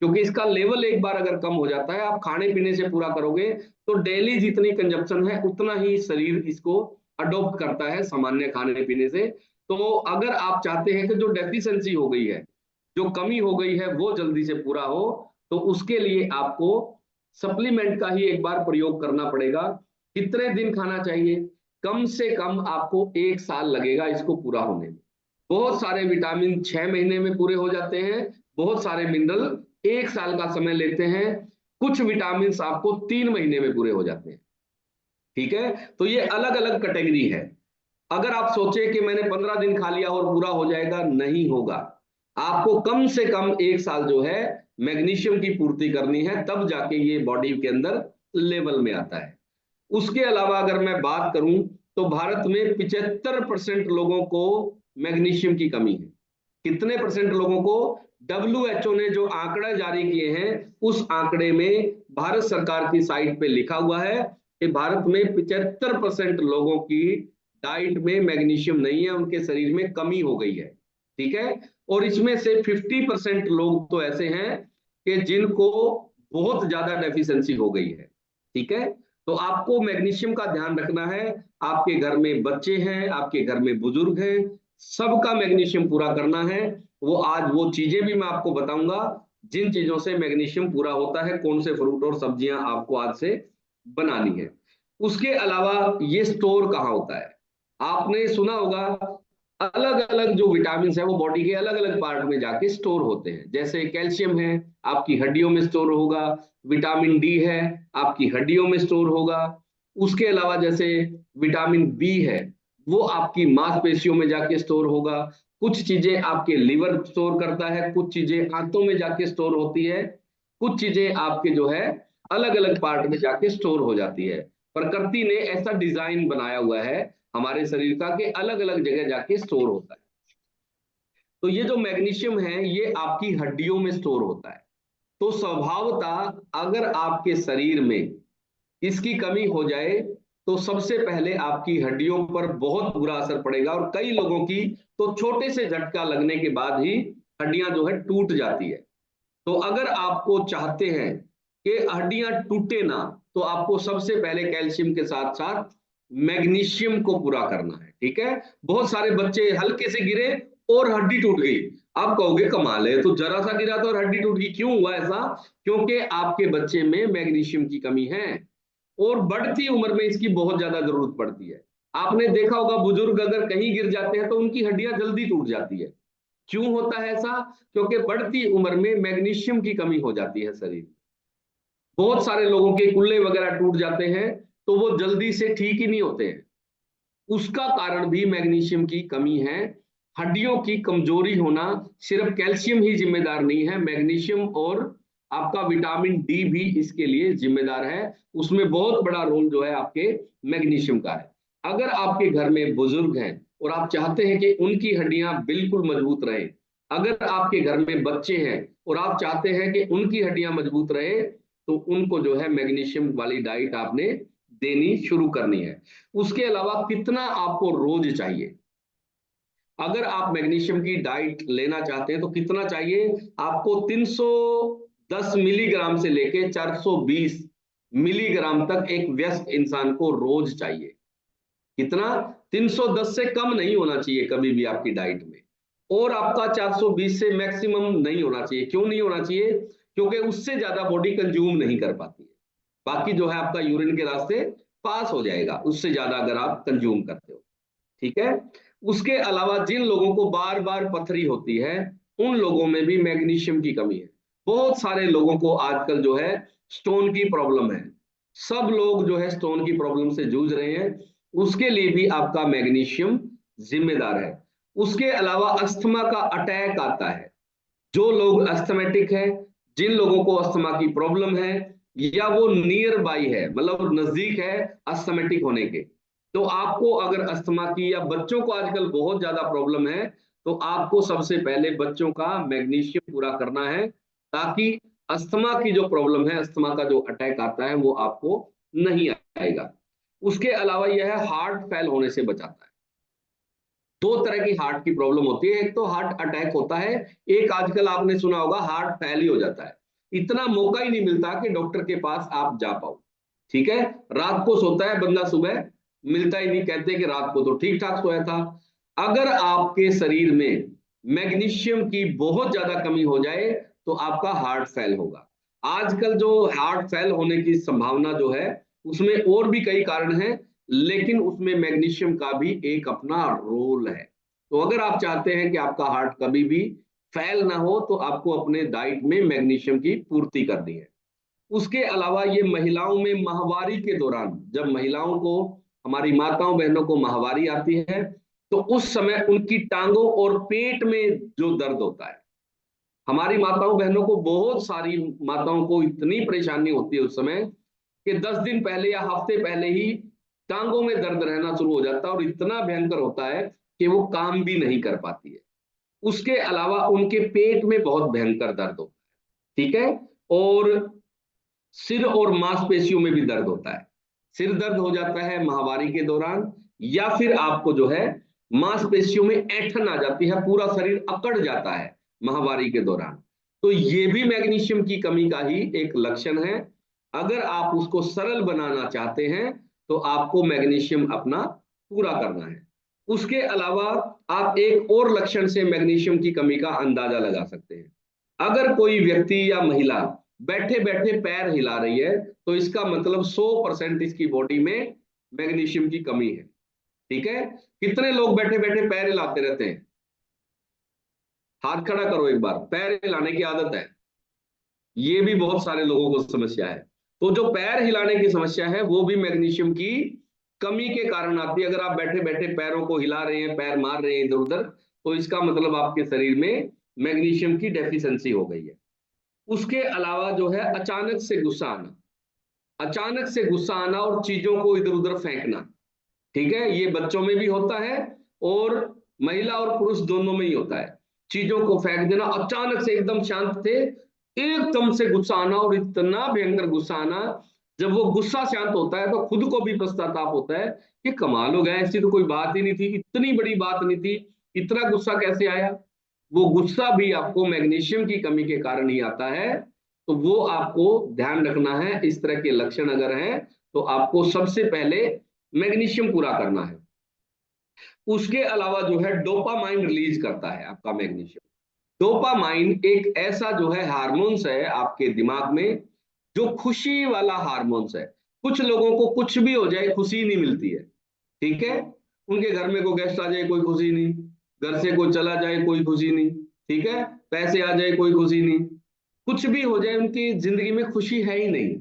क्योंकि इसका लेवल एक बार अगर कम हो जाता है, आप खाने पीने से पूरा करोगे तो डेली जितनी कंजप्शन है उतना ही शरीर इसको अडॉप्ट करता है सामान्य खाने पीने से। तो अगर आप चाहते हैं कि जो डेफिशिएंसी हो गई है, जो कमी हो गई है, वो जल्दी से पूरा हो, तो उसके लिए आपको सप्लीमेंट का ही एक बार प्रयोग करना पड़ेगा। कितने दिन खाना चाहिए? कम से कम आपको 1 साल लगेगा इसको पूरा होने में। बहुत सारे विटामिन 6 महीने में पूरे हो जाते हैं, बहुत सारे मिनरल 1 साल का समय लेते हैं, कुछ विटामिन आपको 3 महीने में पूरे हो जाते हैं। ठीक है, तो ये अलग अलग कैटेगरी है। अगर आप सोचे कि मैंने 15 दिन खा लिया और पूरा हो जाएगा, नहीं होगा। आपको कम से कम 1 साल जो है मैग्नीशियम की पूर्ति करनी है, तब जाके ये बॉडी के अंदर लेवल में आता है। उसके अलावा अगर मैं बात करूं, तो भारत में 75% लोगों को मैग्नीशियम की कमी है। कितने परसेंट लोगों को? WHO ने जो आंकड़ा जारी किए हैं, उस आंकड़े में भारत सरकार की साइट पे लिखा हुआ है कि भारत में 75% लोगों की डाइट में मैग्नीशियम नहीं है, उनके शरीर में कमी हो गई है। ठीक है, और इसमें से 50% लोग तो ऐसे हैं कि जिनको बहुत ज्यादा डेफिशिएंसी हो गई है। ठीक है, तो आपको मैग्नीशियम का ध्यान रखना है। आपके घर में बच्चे हैं, आपके घर में बुजुर्ग हैं, सबका मैग्नीशियम पूरा करना है। वो आज वो चीजें भी मैं आपको बताऊंगा जिन चीजों से मैग्नीशियम पूरा होता है, कौन से फ्रूट और सब्जियां आपको आज से बनानी है। उसके अलावा ये स्टोर कहाँ होता है? आपने सुना होगा, अलग अलग जो विटामिन है वो बॉडी के अलग अलग पार्ट में जाके स्टोर होते हैं। जैसे कैल्शियम है, आपकी हड्डियों में स्टोर होगा। विटामिन डी है, आपकी हड्डियों में स्टोर होगा। उसके अलावा जैसे विटामिन बी है, वो आपकी मांसपेशियों में जाके स्टोर होगा। कुछ चीजें आपके लिवर स्टोर करता है, कुछ चीजें आंतों में जाके स्टोर होती है, कुछ चीजें आपके जो है अलग अलग पार्ट में जाके स्टोर हो जाती है। प्रकृति ने ऐसा डिजाइन बनाया हुआ है हमारे शरीर का कि अलग अलग जगह जाके स्टोर होता है। तो ये जो मैग्नीशियम है, ये आपकी हड्डियों में स्टोर होता है। तो स्वभावतः अगर आपके शरीर में इसकी कमी हो जाए, तो सबसे पहले आपकी हड्डियों पर बहुत बुरा असर पड़ेगा, और कई लोगों की तो छोटे से झटका लगने के बाद ही हड्डियां जो है टूट जाती है। तो अगर आपको चाहते हैं कि हड्डियां टूटे ना, तो आपको सबसे पहले कैल्शियम के साथ साथ मैग्नीशियम को पूरा करना है। ठीक है, बहुत सारे बच्चे हल्के से गिरे और हड्डी टूट गई। आप कहोगे कमाल है, तो जरा सा गिरा था और हड्डी टूट गई, क्यों हुआ ऐसा? क्योंकि आपके बच्चे में मैग्नीशियम की कमी है, और बढ़ती उम्र में इसकी बहुत ज्यादा जरूरत पड़ती है। आपने देखा होगा, बुजुर्ग अगर कहीं गिर जाते हैं तो उनकी हड्डियां जल्दी टूट जाती है। क्यों होता है ऐसा? क्योंकि बढ़ती उम्र में मैग्नीशियम की कमी हो जाती है शरीर। बहुत सारे लोगों के कुल्ले वगैरह टूट जाते हैं, तो वो जल्दी से ठीक ही नहीं होते हैं। उसका कारण भी मैग्नीशियम की कमी है। हड्डियों की कमजोरी होना सिर्फ कैल्शियम ही जिम्मेदार नहीं है, मैग्नीशियम और आपका विटामिन डी भी इसके लिए जिम्मेदार है। उसमें बहुत बड़ा रोल जो है आपके मैग्नीशियम का है। अगर आपके घर में बुजुर्ग हैं और आप चाहते हैं कि उनकी हड्डियां बिल्कुल मजबूत रहें, अगर आपके घर में बच्चे हैं और आप चाहते हैं कि उनकी हड्डियां मजबूत रहे, तो उनको जो है मैग्नीशियम वाली डाइट आपने देनी शुरू करनी है। उसके अलावा कितना आपको रोज चाहिए, अगर आप मैग्नीशियम की डाइट लेना चाहते हैं तो कितना चाहिए आपको, 310 मिलीग्राम से लेके 420 मिलीग्राम तक एक व्यस्क इंसान को रोज चाहिए। कितना? 310 से कम नहीं होना चाहिए कभी भी आपकी डाइट में, और आपका 420 से मैक्सिमम नहीं होना चाहिए। क्यों नहीं होना चाहिए? क्योंकि उससे ज्यादा बॉडी कंज्यूम नहीं कर पाती है, बाकी जो है आपका यूरिन के रास्ते पास हो जाएगा उससे ज्यादा अगर आप कंज्यूम करते हो। ठीक है। उसके अलावा जिन लोगों को बार बार पथरी होती है, उन लोगों में भी मैग्नीशियम की कमी है। बहुत सारे लोगों को आजकल जो है स्टोन की प्रॉब्लम है, सब लोग जो है स्टोन की प्रॉब्लम से जूझ रहे हैं, उसके लिए भी आपका मैग्नीशियम जिम्मेदार है। उसके अलावा अस्थमा का अटैक आता है, जो लोग अस्थमेटिक है, जिन लोगों को अस्थमा की प्रॉब्लम है, या वो नियर बाई है, मतलब नजदीक है अस्थमेटिक होने के, तो आपको अगर अस्थमा की, या बच्चों को आजकल बहुत ज्यादा प्रॉब्लम है, तो आपको सबसे पहले बच्चों का मैग्नीशियम पूरा करना है, ताकि अस्थमा की जो प्रॉब्लम है, अस्थमा का जो अटैक आता है वो आपको नहीं आएगा। उसके अलावा यह हार्ट फेल होने से बचाता है। दो तरह की हार्ट की प्रॉब्लम होती है, एक तो हार्ट अटैक होता है, एक आजकल आपने सुना होगा हार्ट फेल ही हो जाता है। इतना मौका ही नहीं मिलता कि डॉक्टर के पास आप जा पाओ। ठीक है, रात को सोता है बंदा, सुबह मिलता ही नहीं, कहते कि रात को तो ठीक ठाक सोया था। अगर आपके शरीर में मैग्नीशियम की बहुत ज्यादा कमी हो जाए तो आपका हार्ट फेल होगा। आजकल जो हार्ट फेल होने की संभावना जो है, उसमें और भी कई कारण हैं, लेकिन उसमें मैग्नीशियम का भी एक अपना रोल है। तो अगर आप चाहते हैं कि आपका हार्ट कभी भी फेल ना हो, तो आपको अपने डाइट में मैग्नीशियम की पूर्ति करनी है। उसके अलावा ये महिलाओं में माहवारी के दौरान, जब महिलाओं को, हमारी माताओं बहनों को माहवारी आती है, तो उस समय उनकी टांगों और पेट में जो दर्द होता है, हमारी माताओं बहनों को, बहुत सारी माताओं को इतनी परेशानी होती है उस समय कि 10 दिन पहले या हफ्ते पहले ही टांगों में दर्द रहना शुरू हो जाता है, और इतना भयंकर होता है कि वो काम भी नहीं कर पाती है। उसके अलावा उनके पेट में बहुत भयंकर दर्द होता है। ठीक है। और सिर और मांसपेशियों में भी दर्द होता है। सिर दर्द हो जाता है माहवारी के दौरान, या फिर आपको जो है मांसपेशियों में ऐंठन आ जाती है, पूरा शरीर अकड़ जाता है माहवारी के दौरान। तो ये भी मैग्नीशियम की कमी का ही एक लक्षण है। अगर आप उसको सरल बनाना चाहते हैं तो आपको मैग्नीशियम अपना पूरा करना है। उसके अलावा आप एक और लक्षण से मैग्नीशियम की कमी का अंदाजा लगा सकते हैं। अगर कोई व्यक्ति या महिला बैठे बैठे पैर हिला रही है, तो इसका मतलब 100% इसकी बॉडी में मैग्नीशियम की कमी है। ठीक है। कितने लोग बैठे बैठे पैर हिलाते रहते हैं? हाथ खड़ा करो एक बार, पैर हिलाने की आदत है, ये भी बहुत सारे लोगों को समस्या है। तो जो पैर हिलाने की समस्या है वो भी मैग्नीशियम की कमी के कारण आती है। अगर आप बैठे बैठे पैरों को हिला रहे हैं, पैर मार रहे हैं इधर उधर, तो इसका मतलब आपके शरीर में मैग्नीशियम की डेफिशिएंसी हो गई है। उसके अलावा जो है अचानक से गुस्सा आना, अचानक से गुस्सा आना और चीजों को इधर उधर फेंकना। ठीक है, ये बच्चों में भी होता है और महिला और पुरुष दोनों में ही होता है। चीजों को फेंक देना, अचानक से एकदम शांत थे, एकदम से गुस्सा आना, और इतना भयंकर गुस्सा आना, जब वो गुस्सा शांत होता है तो खुद को भी पश्चाताप होता है कि कमाल हो गया, ऐसी तो कोई बात ही नहीं थी, इतनी बड़ी बात नहीं थी, इतना गुस्सा कैसे आया। वो गुस्सा भी आपको मैग्नीशियम की कमी के कारण ही आता है। तो वो आपको ध्यान रखना है। इस तरह के लक्षण अगर हैं तो आपको सबसे पहले मैग्नीशियम पूरा करना है। उसके अलावा जो है डोपामाइन रिलीज करता है आपका मैग्नीशियम। डोपामाइन एक ऐसा जो है हार्मोन्स है आपके दिमाग में, जो खुशी वाला हार्मोन्स है। कुछ लोगों को कुछ भी हो जाए खुशी नहीं मिलती है। ठीक है, उनके घर में कोई गेस्ट आ जाए कोई खुशी नहीं, घर से कोई चला जाए कोई खुशी नहीं, ठीक है, पैसे आ जाए कोई खुशी नहीं, कुछ भी हो जाए उनकी जिंदगी में खुशी है ही नहीं।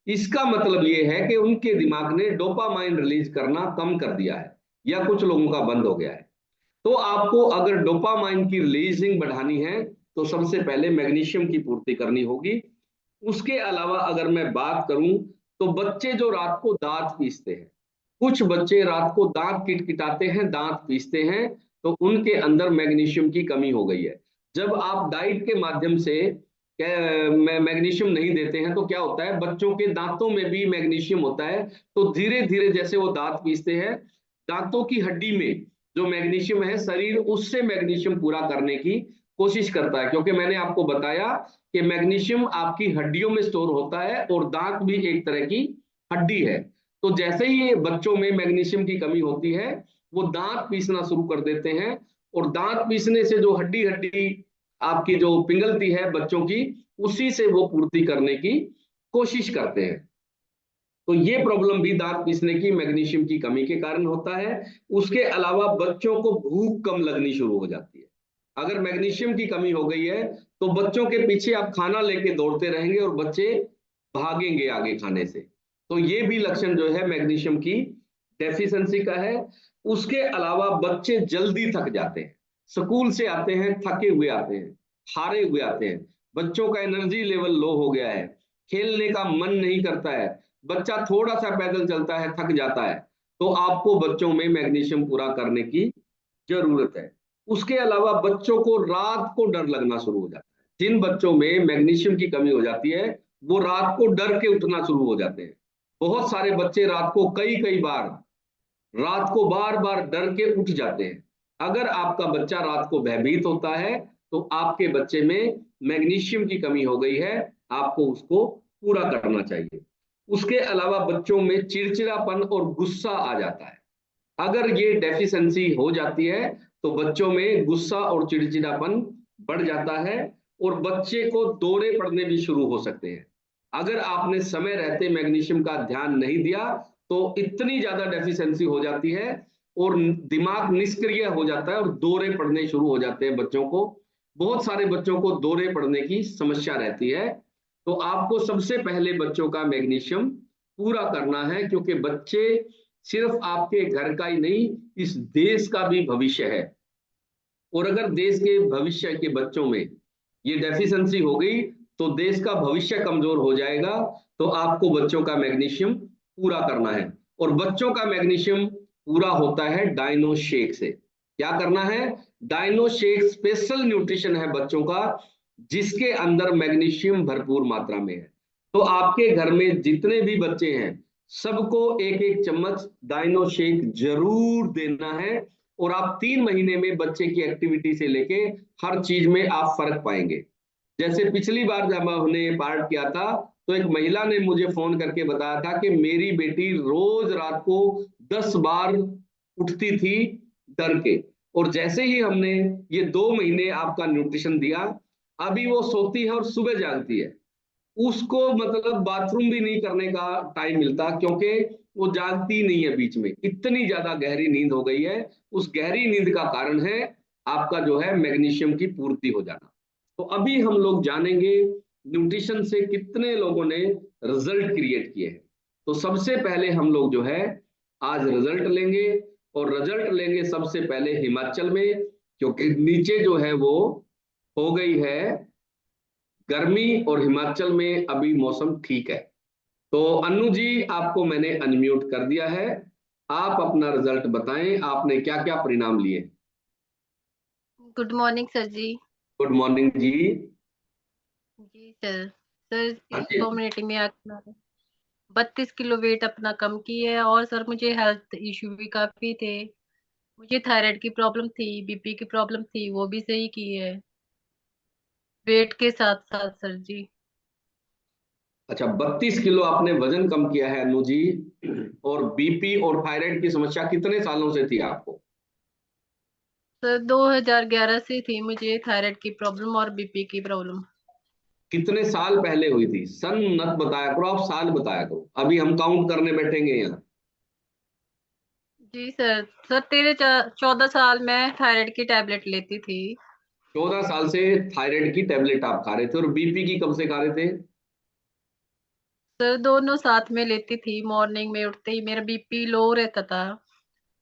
इसका मतलब ये है कि उनके दिमाग ने डोपामाइन रिलीज करना कम कर दिया है, या कुछ लोगों का बंद हो गया है। तो आपको अगर डोपामाइन की रिलीजिंग बढ़ानी है तो सबसे पहले मैग्नीशियम की पूर्ति करनी होगी। उसके अलावा अगर मैं बात करूं तो बच्चे जो रात को दांत पीसते हैं, कुछ बच्चे रात को दांत किटकिटाते हैं, दांत पीसते हैं, तो उनके अंदर मैग्नीशियम की कमी हो गई है। जब आप डाइट के माध्यम से मैग्नीशियम नहीं देते हैं तो क्या होता है, बच्चों के दांतों में भी मैग्नीशियम होता है। तो धीरे धीरे जैसे वो दांत पीसते हैं, दांतों की हड्डी में जो मैग्नीशियम है, शरीर उससे मैग्नीशियम पूरा करने की कोशिश करता है, क्योंकि मैंने आपको बताया कि मैग्नीशियम आपकी हड्डियों में स्टोर होता है और दांत भी एक तरह की हड्डी है। तो जैसे ही बच्चों में मैग्नीशियम की कमी होती है, वो दांत पीसना शुरू कर देते हैं, और दांत पीसने से जो हड्डी हड्डी आपकी जो पिघलती है बच्चों की, उसी से वो पूर्ति करने की कोशिश करते हैं। तो ये प्रॉब्लम भी दांत पीसने की मैग्नीशियम की कमी के कारण होता है। उसके अलावा बच्चों को भूख कम लगनी शुरू हो जाती है। अगर मैग्नीशियम की कमी हो गई है तो बच्चों के पीछे आप खाना लेके दौड़ते रहेंगे और बच्चे भागेंगे आगे खाने से। तो ये भी लक्षण जो है मैग्नीशियम की डेफिशिएंसी का है। उसके अलावा बच्चे जल्दी थक जाते हैं, स्कूल से आते हैं थके हुए आते हैं, हारे हुए आते हैं, बच्चों का एनर्जी लेवल लो हो गया है, खेलने का मन नहीं करता है, बच्चा थोड़ा सा पैदल चलता है थक जाता है। तो आपको बच्चों में मैग्नीशियम पूरा करने की जरूरत है। उसके अलावा बच्चों को रात को डर लगना शुरू हो जाता है। जिन बच्चों में मैग्नीशियम की कमी हो जाती है, वो रात को डर के उठना शुरू हो जाते हैं। बहुत सारे बच्चे रात को कई कई बार, रात को बार बार डर के उठ जाते हैं। अगर आपका बच्चा रात को भयभीत होता है तो आपके बच्चे में मैग्नीशियम की कमी हो गई है, आपको उसको पूरा करना चाहिए। उसके अलावा बच्चों में चिड़चिड़ापन और गुस्सा आ जाता है। अगर ये डेफिशिएंसी हो जाती है तो बच्चों में गुस्सा और चिड़चिड़ापन बढ़ जाता है, और बच्चे को दौरे पड़ने भी शुरू हो सकते हैं। अगर आपने समय रहते मैग्नीशियम का ध्यान नहीं दिया तो इतनी ज्यादा डेफिशिएंसी हो जाती है और दिमाग निष्क्रिय हो जाता है और दौरे पड़ने शुरू हो जाते हैं बच्चों को। बहुत सारे बच्चों को दौरे पड़ने की समस्या रहती है। तो आपको सबसे पहले बच्चों का मैग्नीशियम पूरा करना है, क्योंकि बच्चे सिर्फ आपके घर का ही नहीं, इस देश का भी भविष्य है। और अगर देश के भविष्य के बच्चों में ये डेफिशिएंसी हो गई तो देश का भविष्य कमजोर हो जाएगा। तो आपको बच्चों का मैग्नीशियम पूरा करना है, और बच्चों का मैग्नीशियम पूरा होता है डाइनो शेक से। क्या करना है? डाइनो शेक स्पेशल न्यूट्रिशन है बच्चों का, जिसके अंदर मैग्नीशियम भरपूर मात्रा में है। तो आपके घर में जितने भी बच्चे हैं, सबको एक एक चम्मच डाइनो शेक जरूर देना है। और आप 3 महीने में बच्चे की एक्टिविटी से लेके हर चीज में आप फर्क पाएंगे। जैसे पिछली बार जब हमने पार्ट किया था तो एक महिला ने मुझे फोन करके बताया था कि मेरी बेटी रोज रात को 10 बार उठती थी डर के, और जैसे ही हमने ये 2 महीने आपका न्यूट्रिशन दिया, अभी वो सोती है और सुबह जागती है। उसको मतलब बाथरूम भी नहीं करने का टाइम मिलता, क्योंकि वो जागती नहीं है बीच में, इतनी ज्यादा गहरी नींद हो गई है। उस गहरी नींद का कारण है आपका जो है मैग्नीशियम की पूर्ति हो जाना। तो अभी हम लोग जानेंगे न्यूट्रिशन से कितने लोगों ने रिजल्ट क्रिएट किए हैं। तो सबसे पहले हम लोग जो है आज रिजल्ट लेंगे, और रिजल्ट लेंगे सबसे पहले हिमाचल में, क्योंकि नीचे जो है वो हो गई है गर्मी, और हिमाचल में अभी मौसम ठीक है। तो अन्नू जी, आपको मैंने अनम्यूट कर दिया है। आप अपना रिजल्ट बताएं, आपने क्या क्या परिणाम लिए। गुड मॉर्निंग सर जी। गुड मॉर्निंग जी। जी सर। सर हाँ इस जी। कम्युनिटी में आकर मैंने 32 किलो वेट अपना कम किया है, और सर मुझे हेल्थ इश्यू भी काफी थे। मुझे थायराइड की प्रॉब्लम थी, बीपी की प्रॉब्लम थी, वो भी सही की है वेट के साथ साथ सर जी। अच्छा, 32 किलो आपने वजन कम किया है अन्नू जी। और बीपी और थायराइड की समस्या कितने सालों से थी आपको? सर 2011 से थी मुझे थायराइड की प्रॉब्लम और बीपी की प्रॉब्लम। कितने साल पहले हुई थी? सन मत बताया करो, आप साल बताया करो, अभी हम काउंट करने बैठेंगे यहाँ। जी सर। सर 14 साल मैं थायराइड की टैबलेट लेती थी। 14 साल से थायराइड की टेबलेट आप खा रहे थे, और बीपी की कब से खा रहे थे? सर दोनों साथ में लेती थी, मॉर्निंग में उठते ही मेरा बीपी लो रहता था,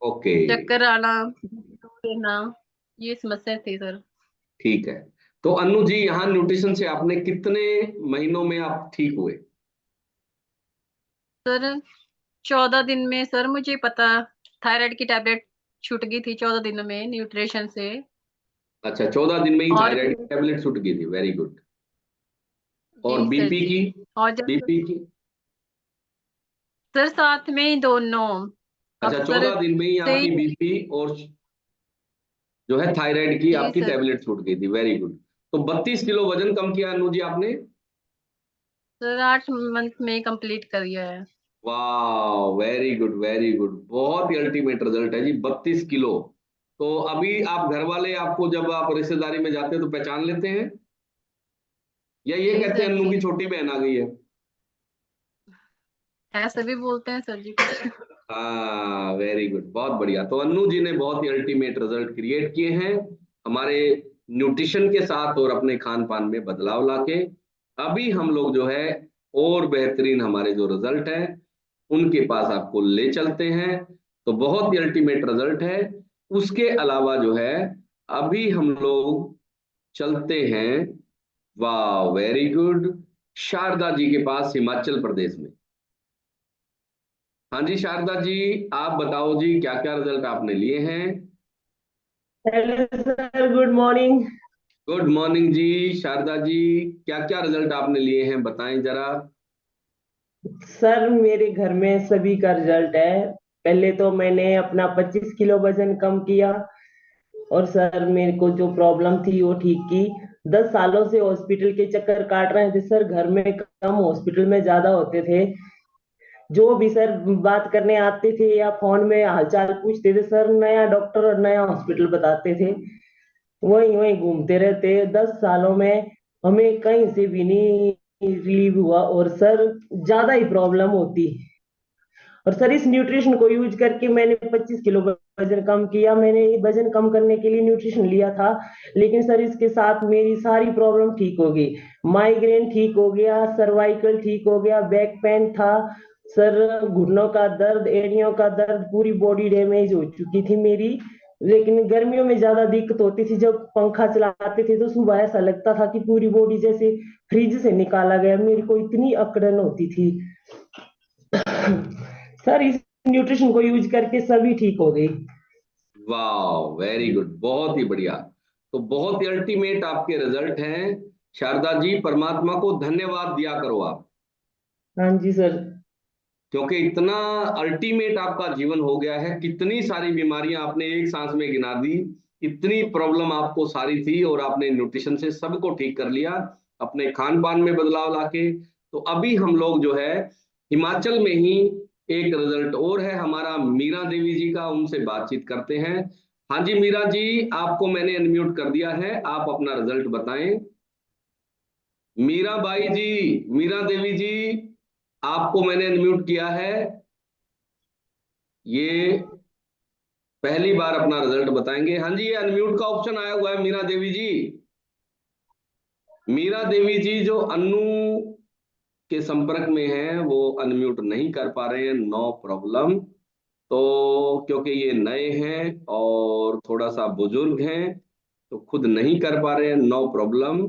ओके, चक्कर आना, लो रहना, ये समस्या थी सर। ठीक है। तो अन्नू जी, यहाँ न्यूट्रिशन से आपने कितने महीनों में आप ठीक हुए? सर 14 दिन में सर मुझे पता थायराइड की टैबलेट छूट गई थी 14 दिनों में न्यूट्रिशन से। अच्छा, 14 दिन में ही और थायराइड की टेबलेट छूट गई थी, वेरी गुड। और जी सर बीपी जी। की? और जब बीपी की? सर साथ में ही दोनों। अब अच्छा, सर 14 दिन में ही सही। आपकी बीपी और जो है थायराइड की जी आपकी सर। टेबलेट छूट गई थी, वेरी गुड। तो 32 किलो वजन कम किया अनु जी आपने। सर 8 मंथ में कंप्लीट कर लिया है। वाह, वेरी गुड वेरी गुड, बहुत ही अल्टीमेट रिजल्ट है जी, 32 किलो। तो अभी आप घर वाले आपको जब आप रिश्तेदारी में जाते हैं तो पहचान लेते हैं, या ये जी कहते हैं सर अन्नू जी। की छोटी बहन आ गई है? ऐसा भी बोलते हैं सर जी कुछ। हाँ, वेरी गुड, बहुत बढ़िया। तो अन्नू जी ने बहुत ही अल्टीमेट रिजल्ट क्रिएट किए हैं हमारे न्यूट्रिशन के साथ और अपने खान पान में बदलाव लाके। अभी हम लोग जो है और बेहतरीन हमारे जो रिजल्ट है उनके पास आपको ले चलते हैं। तो बहुत ही अल्टीमेट रिजल्ट है। उसके अलावा जो है अभी हम लोग चलते हैं, वाह वेरी गुड, शारदा जी के पास हिमाचल प्रदेश में। हाँ जी शारदा जी, आप बताओ जी क्या क्या रिजल्ट आपने लिए हैं। Hello sir, good morning. Good morning जी शारदा जी, क्या क्या रिजल्ट आपने लिए हैं बताएं जरा। सर मेरे घर में सभी का रिजल्ट है। पहले तो मैंने अपना 25 किलो वजन कम किया, और सर मेरे को जो प्रॉब्लम थी वो ठीक की। 10 सालों से हॉस्पिटल के चक्कर काट रहे थे सर, घर में कम हॉस्पिटल में ज्यादा होते थे। जो भी सर बात करने आते थे या फोन में हालचाल पूछते थे सर, नया डॉक्टर और नया हॉस्पिटल बताते थे। वहीं वहीं घूमते रहते। 10 सालों में हमें कहीं से भी नहीं रिलीव हुआ, और सर ज्यादा ही प्रॉब्लम होती। और सर इस न्यूट्रिशन को यूज करके मैंने 25 किलो वजन कम किया। मैंने ये वजन कम करने के लिए न्यूट्रिशन लिया था, लेकिन सर इसके साथ मेरी सारी प्रॉब्लम ठीक हो गई। माइग्रेन ठीक हो गया, सर्वाइकल ठीक हो गया, बैक पेन था सर, घुटनों का दर्द, एड़ियों का दर्द, पूरी बॉडी डैमेज हो चुकी थी मेरी। लेकिन गर्मियों में ज्यादा दिक्कत होती थी, जब पंखा चलाते थे तो सुबह ऐसा लगता था कि पूरी बॉडी जैसे फ्रिज से निकाला गया, मेरी को इतनी अकड़न होती थी। सर इस न्यूट्रिशन को यूज करके सभी ठीक हो गई। वाह वेरी गुड, बहुत ही बढ़िया। तो बहुत ही अल्टीमेट आपके रिजल्ट हैं शारदा जी, परमात्मा को धन्यवाद दिया करो आप, हाँ जी सर। क्योंकि इतना अल्टीमेट आपका जीवन हो गया है। कितनी सारी बीमारियां आपने एक सांस में गिना दी, इतनी प्रॉब्लम आपको सारी थी और आपने न्यूट्रिशन से सबको ठीक कर लिया, अपने खान पान में बदलाव लाके। तो अभी हम लोग जो है हिमाचल में ही एक रिजल्ट और है हमारा मीरा देवी जी का, उनसे बातचीत करते हैं। हाँ जी मीरा जी, आपको मैंने अनम्यूट कर दिया है, आप अपना रिजल्ट बताएं। मीरा बाई जी, मीरा देवी जी, आपको मैंने अनम्यूट किया है। ये पहली बार अपना रिजल्ट बताएंगे। हाँ जी, ये अनम्यूट का ऑप्शन आया हुआ है मीरा देवी जी। मीरा देवी जी जो अन्नू के संपर्क में हैं वो अनम्यूट नहीं कर पा रहे हैं, नो प्रॉब्लम। तो क्योंकि ये नए हैं और थोड़ा सा बुजुर्ग हैं तो खुद नहीं कर पा रहे हैं, नो प्रॉब्लम।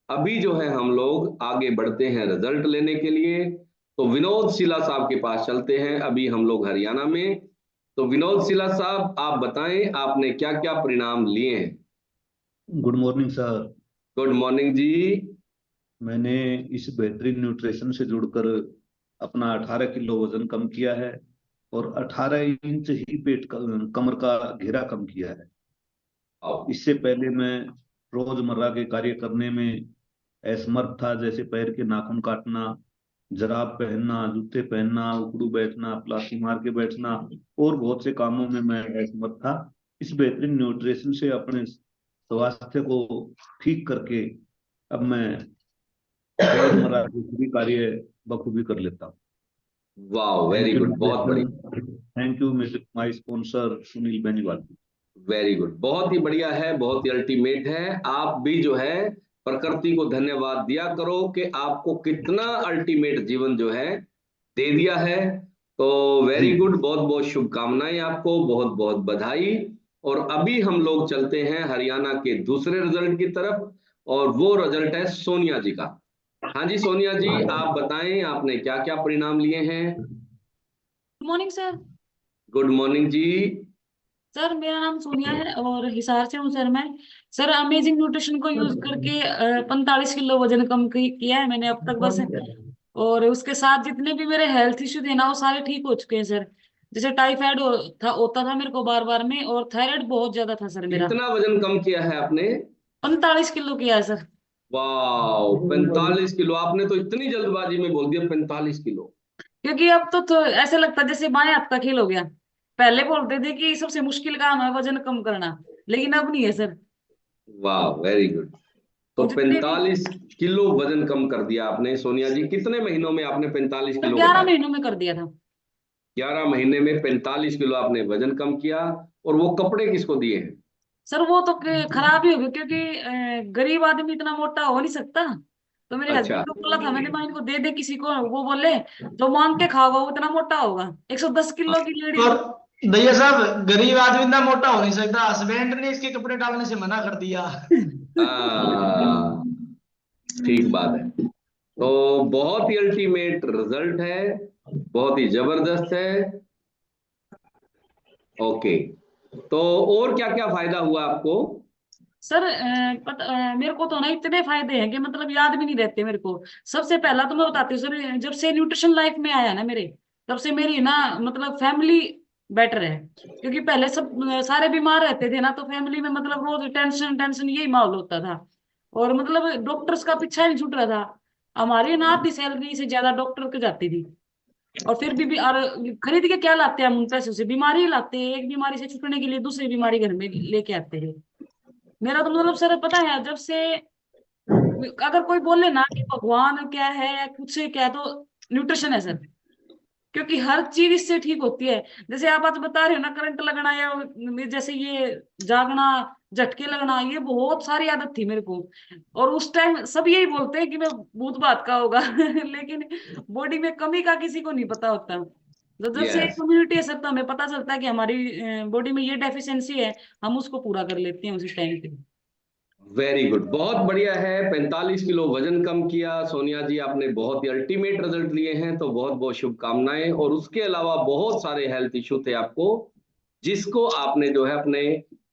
अभी जो है हम लोग आगे बढ़ते हैं रिजल्ट लेने के लिए। तो विनोद शिला साहब के पास चलते हैं, अभी हम लोग हरियाणा में। तो विनोद शिला साहब, आप बताएं आपने क्या क्या परिणाम लिए हैं। Good morning sir. Good morning जी। मैंने इस बेहतरीन न्यूट्रिशन से जुड़कर अपना 18 किलो वजन कम किया है, और 18 इंच ही कमर का घेरा कम किया है। आओ। इससे पहले मैं रोजमर्रा के कार्य करने में असमर्थ था, जैसे पैर के नाखून काटना, जराब पहनना, जूते पहनना, उकड़ू बैठना, प्लास्टिक मार के बैठना, और बहुत से कामों में मैं असमर्थ था। इस बेहतरीन न्यूट्रिशन से अपने स्वास्थ्य को ठीक करके अब मैं रोजमर्रा के सभी कार्य बखूबी कर लेता हूँ। वाह वेरी थैंक यू गुड, बहुत बढ़िया। Nutrition, thank you my sponsor Sunil Beniwal. Very good, बहुत ही बढ़िया है, बहुत ही अल्टीमेट है। आप भी जो है प्रकृति को धन्यवाद दिया करो कि आपको कितना अल्टीमेट जीवन जो है दे दिया है। तो वेरी जी गुड, बहुत बहुत शुभकामनाएं आपको, बहुत बहुत बधाई। और अभी हम लोग चलते हैं हरियाणा के दूसरे रिजल्ट की तरफ, और वो रिजल्ट है सोनिया जी का। हाँ जी सोनिया जी, आप बताएं आपने क्या क्या परिणाम लिए हैं। Good morning sir. Good morning जी। सर मेरा नाम सोनिया है और हिसार से हूँ सर मैं। सर अमेजिंग न्यूट्रिशन को यूज करके 45 किलो वजन कम किया है मैंने अब तक बस। और उसके साथ जितने भी मेरे हेल्थ इश्यू थे ना वो सारे ठीक हो चुके हैं सर। जैसे टाइफाइड होता था मेरे को बार बार में, और थायराइड बहुत ज्यादा था सर मेरा। कितना वजन कम किया है आपने? 45 किलो किया है सर। वाह, 45 किलो! आपने तो इतनी जल्दबाजी में बोल दिया 45 किलो। क्योंकि अब तो ऐसे लगता है जैसे बाएं हाथ का खेल हो गया। पहले बोलते थे कि सबसे मुश्किल काम है वजन कम करना, लेकिन अब नहीं है सर। वाह, वेरी गुड। तो और जितने भी 45 किलो वजन कम कर दिया आपने। सोनिया जी, कितने महीनों में आपने 45 सर किलो 11 घटाया? महीनों में कर दिया था। 11 महीने में 45 किलो आपने वजन कम किया। और वो कपड़े किसको दिए हैं? सर वो तो खराब ही हो गया, क्योंकि गरीब आदमी इतना मोटा हो नहीं सकता। तो मेरे अच्छा। हस्बैंड को बोला था मैंने, मैं इनको दे दे किसी को, वो बोले जो मांग के खाओगा वो इतना मोटा होगा। 110 किलो की लेडीज। और भैया साहब, गरीब आदमी इतना मोटा हो नहीं सकता, हस्बैंड ने इसके कपड़े डालने से मना कर दिया। हाँ, ठीक बात है। तो बहुत ही अल्टीमेट रिजल्ट है, बहुत ही जबरदस्त है। ओके, तो और क्या क्या फायदा हुआ आपको? सर मेरे को तो ना इतने फायदे हैं कि मतलब याद भी नहीं रहते मेरे को। सबसे पहला तो मैं बताती हूँ सर, जब से न्यूट्रिशन लाइफ में आया ना मेरे, तब से मेरी ना मतलब फैमिली बेटर है। क्योंकि पहले सब सारे बीमार रहते थे ना, तो फैमिली में मतलब रोज टेंशन टेंशन यही माहौल होता था। और मतलब डॉक्टर्स का पीछा ही नहीं छूट रहा था। हमारी ना आधी सैलरी से ज्यादा डॉक्टर को जाती थी। और फिर भी और खरीद के क्या लाते हैं हम उन पैसों से? बीमारी ही लाते हैं, एक बीमारी से छूटने के लिए दूसरी बीमारी घर में लेके आते हैं। मेरा तो मतलब सर पता है, जब से अगर कोई बोले ना कि भगवान क्या है या कुछ क्या है, तो न्यूट्रिशन है सर। क्योंकि हर चीज इससे ठीक होती है। जैसे आप आज बता रहे हो ना, करंट लगना या जैसे ये जागना, झटके लगना, ये बहुत सारी आदत थी मेरे को। और उस टाइम सब यही बोलते हैं कि मैं भूत बात का होगा लेकिन बॉडी में कमी का किसी को नहीं पता होता। जब से यस, कम्युनिटी है सर, तो हमें पता चलता है कि हमारी बॉडी में ये डेफिशिएंसी है, हम उसको पूरा कर लेते हैं उसी टाइम पे। वेरी गुड, बहुत बढ़िया है। 45 किलो वजन कम किया सोनिया जी आपने, बहुत ही अल्टीमेट रिजल्ट लिए हैं, तो बहुत बहुत शुभकामनाएं। और उसके अलावा बहुत सारे हेल्थ इश्यू थे आपको, जिसको आपने जो है अपने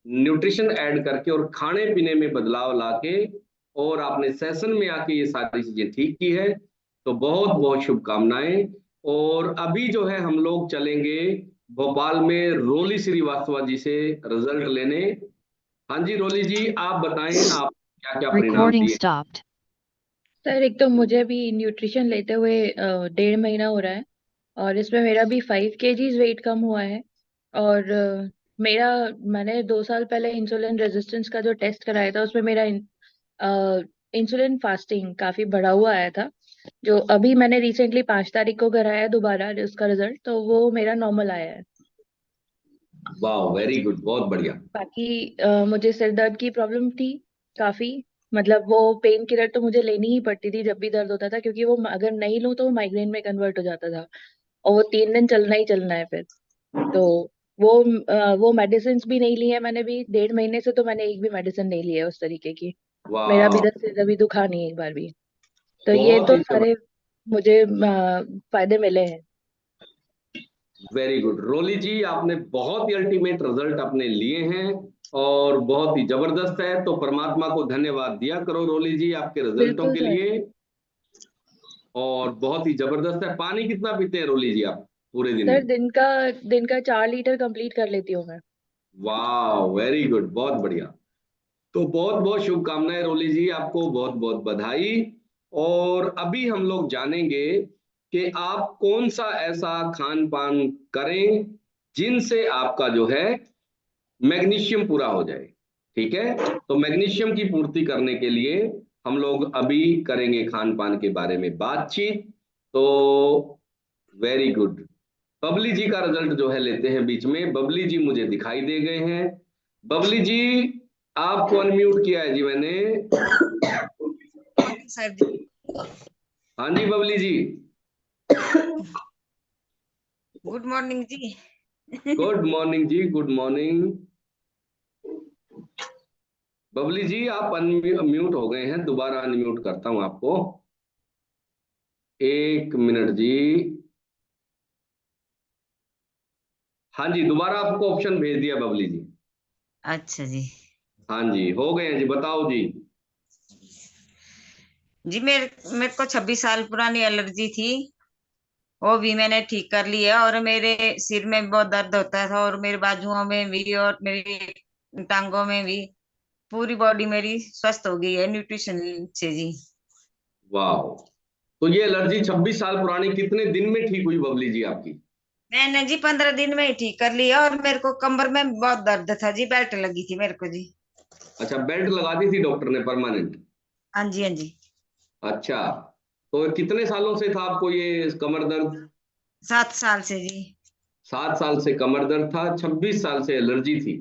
न्यूट्रिशन ऐड करके और खाने पीने में बदलाव लाके और आपने सेशन में आके ये सारी चीजें ठीक की है। तो बहुत बहुत शुभकामनाएं। और अभी जो है हम लोग चलेंगे भोपाल में रोली श्रीवास्तव जी से रिजल्ट लेने। हाँ जी, रोली जी, आप बताएं आप क्या क्या परिणाम Recording दिए? stopped. सर एक तो मुझे भी न्यूट्रिशन लेते हुए 1.5 महीना हो रहा है, और इसमें मेरा भी 5 kgs वेट कम हुआ है। और मेरा मैंने 2 साल पहले इंसुलिन रेजिस्टेंस का जो टेस्ट कराया था, उसमें मेरा इंसुलिन फास्टिंग काफी बढ़ा हुआ आया था। जो अभी मैंने रिसेंटली 5 तारीख को कराया है दोबारा उसका रिजल्ट, तो वो मेरा नॉर्मल आया है। वाह, वेरी गुड, बहुत बढ़िया। बाकी मुझे सिर दर्द की प्रॉब्लम थी काफी। मतलब वो पेन किलर तो मुझे लेनी ही पड़ती थी जब भी दर्द होता था, क्योंकि वो अगर नहीं लूँ तो वो माइग्रेन में कन्वर्ट हो जाता था, और वो 3 दिन चलना ही चलना है फिर। तो वो मेडिसिन भी नहीं ली है मैंने भी 1.5 महीने से, तो मैंने एक भी मेडिसिन नहीं ली है उस तरीके की। मेरा वाह, भी सिर अभी दुखा नहीं है एक बार भी। तो ये बहुत तो ही सारे मुझे फायदे मिले हैं। वेरी गुड रोली जी, आपने बहुत ही अल्टीमेट रिजल्ट अपने लिए हैं और बहुत ही जबरदस्त है। तो परमात्मा को धन्यवाद दिया करो रोली जी आपके रिजल्टों बिल्कुल के सर। लिए। और बहुत ही जबरदस्त है। पानी कितना पीते हैं रोली जी आप पूरे दिन सर में? दिन का 4 लीटर कंप्लीट कर लेती हूँ मैं। वाह, वेरी गुड, बहुत बढ़िया। तो बहुत बहुत शुभकामनाएं रोली जी, आपको बहुत बहुत बधाई। और अभी हम लोग जानेंगे कि आप कौन सा ऐसा खान पान करें जिनसे आपका जो है मैग्नीशियम पूरा हो जाए। ठीक है, तो मैग्नीशियम की पूर्ति करने के लिए हम लोग अभी करेंगे खान पान के बारे में बातचीत। तो वेरी गुड, बबली जी का रिजल्ट जो है लेते हैं बीच में। बबली जी मुझे दिखाई दे गए हैं। बबली जी, आपको अनम्यूट किया है जी मैंने। सर जी। हाँ जी बबली जी। गुड मॉर्निंग जी। गुड मॉर्निंग जी, गुड मॉर्निंग। बबली जी, आप अनम्यूट हो गए हैं, दोबारा अनम्यूट करता हूं आपको। 1 मिनट जी। हाँ जी, दोबारा आपको ऑप्शन भेज दिया बबली जी। अच्छा जी। हाँ जी, हो गए हैं जी, बताओ जी। जी मेरे मेरे को 26 साल पुरानी एलर्जी थी, वो भी मैंने ठीक कर ली है। और मेरे सिर में बहुत दर्द होता था, और मेरे बाजुओं में भी, और मेरी टांगों में भी। पूरी बॉडी मेरी स्वस्थ हो गई है न्यूट्रिशन से जी। वाह, तो ये एलर्जी 26 साल पुरानी कितने दिन में ठीक हुई बबली जी आपकी? मैंने जी 15 दिन में ही ठीक कर लिया। और मेरे को कमर में बहुत दर्द था जी, बेल्ट लगी थी मेरे को जी। अच्छा, बेल्ट लगा दी थी डॉक्टर ने परमानेंट? हाँ जी, हाँ जी। अच्छा, तो कितने सालों से था आपको ये कमर दर्द? 7 साल से जी। 7 साल से कमर दर्द था, 26 साल से एलर्जी थी,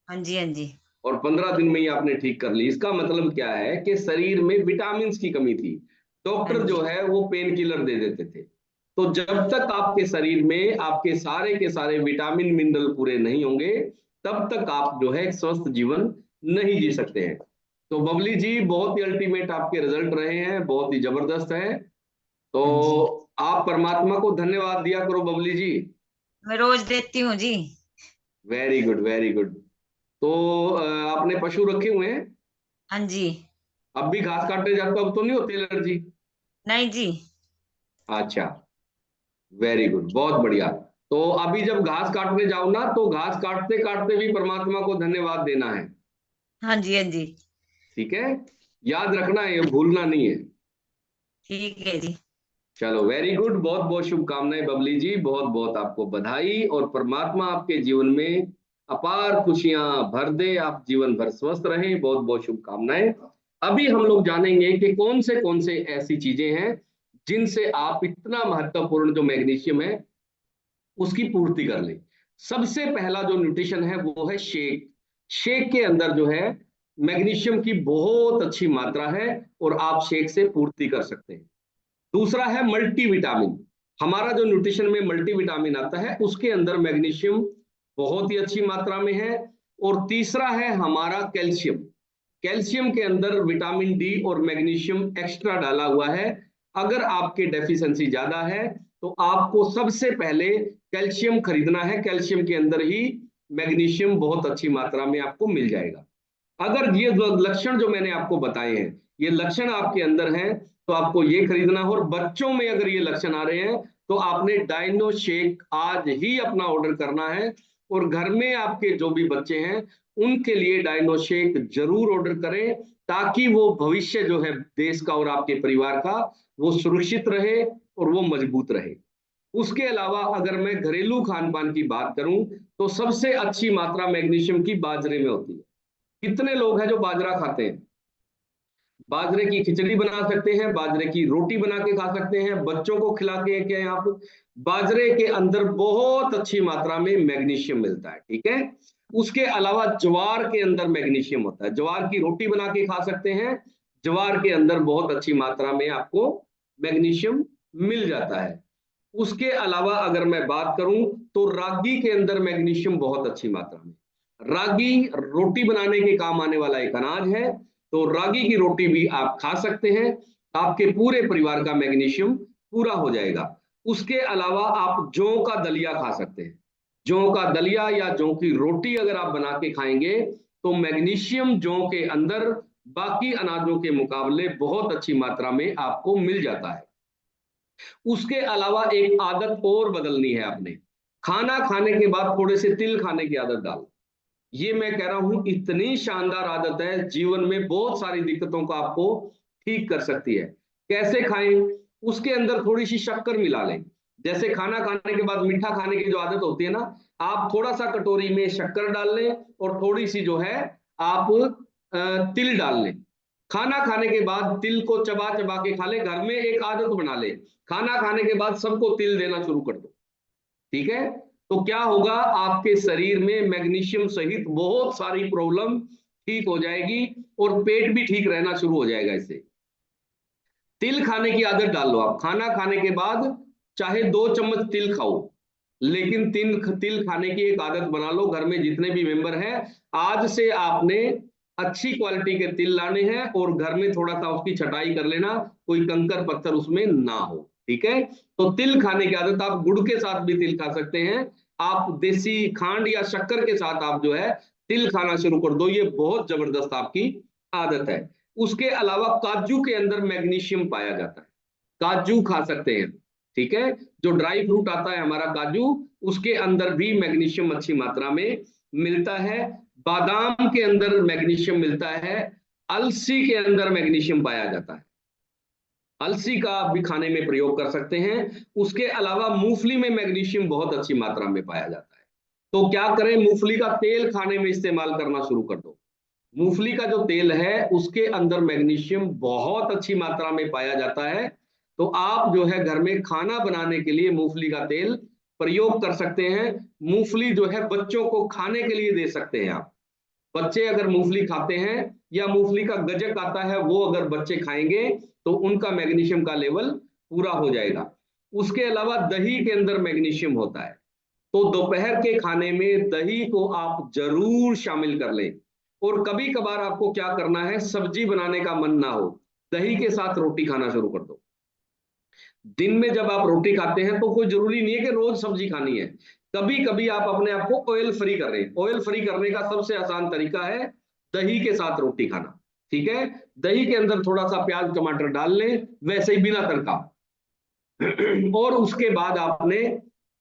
हाँ जी, हाँ जी। और 15 दिन में ही आपने ठीक कर ली। इसका मतलब क्या है कि शरीर में विटामिन की कमी थी। हाँ डॉक्टर जो जी, है वो पेन किलर दे देते थे। तो जब तक आपके शरीर में आपके सारे के सारे विटामिन मिनरल पूरे नहीं होंगे, तब तक आप जो है एक स्वस्थ जीवन नहीं जी सकते हैं। तो बबली जी, बहुत ही अल्टीमेट आपके रिजल्ट रहे हैं, बहुत ही जबरदस्त है। तो हाँ जी। आप परमात्मा को धन्यवाद दिया करो बबली जी। मैं रोज देती हूँ जी। Very good, very good. तो आपने पशु रखे हुए हैं? हाँ जी। अब भी घास काटने जाते हो, अब तो नहीं होती एलर्जी? नहीं जी। अच्छा, वेरी गुड, बहुत बढ़िया। तो अभी जब घास काटने जाओ ना, तो घास काटते काटते भी परमात्मा को धन्यवाद देना है। हाँ जी, हाँ जी। ठीक है, याद रखना है, ये भूलना नहीं है। ठीक है जी। चलो, वेरी गुड, बहुत बहुत शुभकामनाएं बबली जी, बहुत बहुत आपको बधाई, और परमात्मा आपके जीवन में अपार खुशियां भर दे, आप जीवन भर स्वस्थ रहें, बहुत बहुत शुभकामनाएं। अभी हम लोग जानेंगे कि कौन से ऐसी चीजें हैं जिनसे आप इतना महत्वपूर्ण जो मैग्नीशियम है उसकी पूर्ति कर ले। सबसे पहला जो न्यूट्रिशन है वो है शेक। शेक के अंदर जो है मैग्नीशियम की बहुत अच्छी मात्रा है, और आप शेक से पूर्ति कर सकते हैं। दूसरा है मल्टीविटामिन। हमारा जो न्यूट्रिशन में मल्टीविटामिन आता है उसके अंदर मैग्नीशियम बहुत ही अच्छी मात्रा में है। और तीसरा है हमारा कैल्शियम। कैल्शियम के अंदर विटामिन डी और मैग्नीशियम एक्स्ट्रा डाला हुआ है। अगर आपके डेफिशिएंसी ज्यादा है तो आपको सबसे पहले कैल्शियम खरीदना है। कैल्शियम के अंदर ही मैग्नीशियम बहुत अच्छी मात्रा में आपको मिल जाएगा। अगर ये लक्षण जो मैंने आपको बताए हैं, ये लक्षण आपके अंदर हैं, तो आपको ये खरीदना हो। और बच्चों में अगर ये लक्षण आ रहे हैं तो आपने डायनो शेक आज ही अपना ऑर्डर करना है, और घर में आपके जो भी बच्चे हैं उनके लिए डायनो शेक जरूर ऑर्डर करें, ताकि वो भविष्य जो है देश का और आपके परिवार का वो सुरक्षित रहे और वो मजबूत रहे। उसके अलावा अगर मैं घरेलू खान पान की बात करूं, तो सबसे अच्छी मात्रा मैग्नीशियम की बाजरे में होती है। कितने लोग हैं जो बाजरा खाते हैं? बाजरे की खिचड़ी बना सकते हैं, बाजरे की रोटी बना के खा सकते हैं, बच्चों को खिला के क्या आप। बाजरे के अंदर बहुत अच्छी मात्रा में मैग्नीशियम मिलता है, ठीक है। उसके अलावा ज्वार के अंदर मैग्नीशियम होता है, ज्वार की रोटी बना के खा सकते हैं। ज्वार के अंदर बहुत अच्छी मात्रा में आपको मैग्नीशियम मिल जाता है। उसके अलावा अगर मैं बात करूं तो रागी के अंदर मैग्नीशियम बहुत अच्छी मात्रा में। रागी रोटी बनाने के काम आने वाला एक अनाज है, तो रागी की रोटी भी आप खा सकते हैं। आपके पूरे परिवार का मैग्नीशियम पूरा हो जाएगा। उसके अलावा आप जौ का दलिया खा सकते हैं। जौ का दलिया या जौ की रोटी अगर आप बना के खाएंगे तो मैग्नीशियम जौ के अंदर बाकी अनाजों के मुकाबले बहुत अच्छी मात्रा में आपको मिल जाता है। उसके अलावा एक आदत और बदलनी है आपने। खाना खाने के बाद थोड़े से तिल खाने की आदत डाल। ये मैं कह रहा हूं इतनी शानदार आदत है, जीवन में बहुत सारी दिक्कतों को आपको ठीक कर सकती है। कैसे खाएं? उसके अंदर थोड़ी सी शक्कर मिला लें। जैसे खाना खाने के बाद मीठा खाने की जो आदत होती है ना, आप थोड़ा सा कटोरी में शक्कर डाल लें और थोड़ी सी जो है आप तिल डाल लें। खाना खाने के बाद तिल को चबा चबा के खा ले। घर में एक आदत बना ले, खाना खाने के बाद सबको तिल देना शुरू कर दो, ठीक है। तो क्या होगा, आपके शरीर में मैग्नीशियम सहित बहुत सारी प्रॉब्लम ठीक हो जाएगी और पेट भी ठीक रहना शुरू हो जाएगा इससे। तिल खाने की आदत डाल लो आप। खाना खाने के बाद चाहे 2 चम्मच तिल खाओ, लेकिन तिल खाने की एक आदत बना लो। घर में जितने भी मेंबर हैं, आज से आपने अच्छी क्वालिटी के तिल लाने हैं और घर में थोड़ा सा उसकी छटाई कर लेना, कोई कंकर पत्थर उसमें ना हो, ठीक है। तो तिल खाने की आदत, आप गुड़ के साथ भी तिल खा सकते हैं, आप देसी खांड या शक्कर के साथ आप जो है तिल खाना शुरू कर दो, ये बहुत जबरदस्त आपकी आदत है। उसके अलावा काजू के अंदर मैग्नीशियम पाया जाता है, काजू खा सकते हैं, ठीक है। जो ड्राई फ्रूट आता है हमारा काजू, उसके अंदर भी मैग्नीशियम अच्छी मात्रा में मिलता है। बादाम के अंदर मैग्नीशियम मिलता है, अलसी के अंदर मैग्नीशियम पाया जाता है, अलसी का आप भी खाने में प्रयोग कर सकते हैं। उसके अलावा मूंगफली में मैग्नीशियम बहुत अच्छी मात्रा में पाया जाता है। तो क्या करें, मूंगफली का तेल खाने में इस्तेमाल करना शुरू कर दो। मूंगफली का जो तेल है उसके अंदर मैग्नीशियम बहुत अच्छी मात्रा में पाया जाता है। तो आप जो है घर में खाना बनाने के लिए मूंगफली का तेल प्रयोग कर सकते हैं। मूंगफली जो है बच्चों को खाने के लिए दे सकते हैं आप। बच्चे अगर मूंगफली खाते हैं या मूंगफली का गजक आता है वो अगर बच्चे खाएंगे तो उनका मैग्नीशियम का लेवल पूरा हो जाएगा। उसके अलावा दही के अंदर मैग्नीशियम होता है, तो दोपहर के खाने में दही को आप जरूर शामिल कर लें। और कभी कभार आपको क्या करना है, सब्जी बनाने का मन ना हो, दही के साथ रोटी खाना शुरू कर दो। दिन में जब आप रोटी खाते हैं तो कोई जरूरी नहीं है कि रोज सब्जी खानी है, कभी कभी आप अपने आप को ऑयल फ्री कर रहे हैं। ऑयल फ्री करने का सबसे आसान तरीका है दही के साथ रोटी खाना, ठीक है। दही के अंदर थोड़ा सा प्याज टमाटर डाल लें, वैसे ही बिना तड़का। और उसके बाद आपने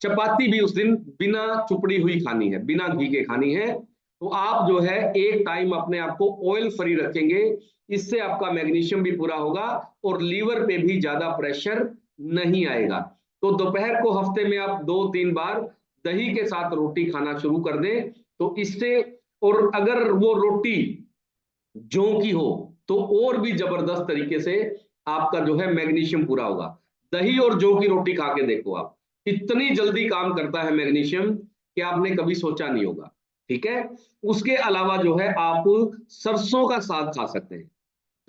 चपाती भी उस दिन बिना चुपड़ी हुई खानी है, बिना घी के खानी है। तो आप जो है एक टाइम अपने आप को ऑयल फ्री रखेंगे, इससे आपका मैग्नीशियम भी पूरा होगा और लीवर पे भी ज्यादा प्रेशर नहीं आएगा। तो दोपहर को हफ्ते में आप 2-3 बार दही के साथ रोटी खाना शुरू कर दें तो इससे, और अगर वो रोटी जौ की हो तो और भी जबरदस्त तरीके से आपका जो है मैग्नीशियम पूरा होगा। दही और जौ की रोटी खा के देखो आप, इतनी जल्दी काम करता है मैग्नीशियम कि आपने कभी सोचा नहीं होगा, ठीक है। उसके अलावा जो है आप सरसों का साग खा सकते हैं।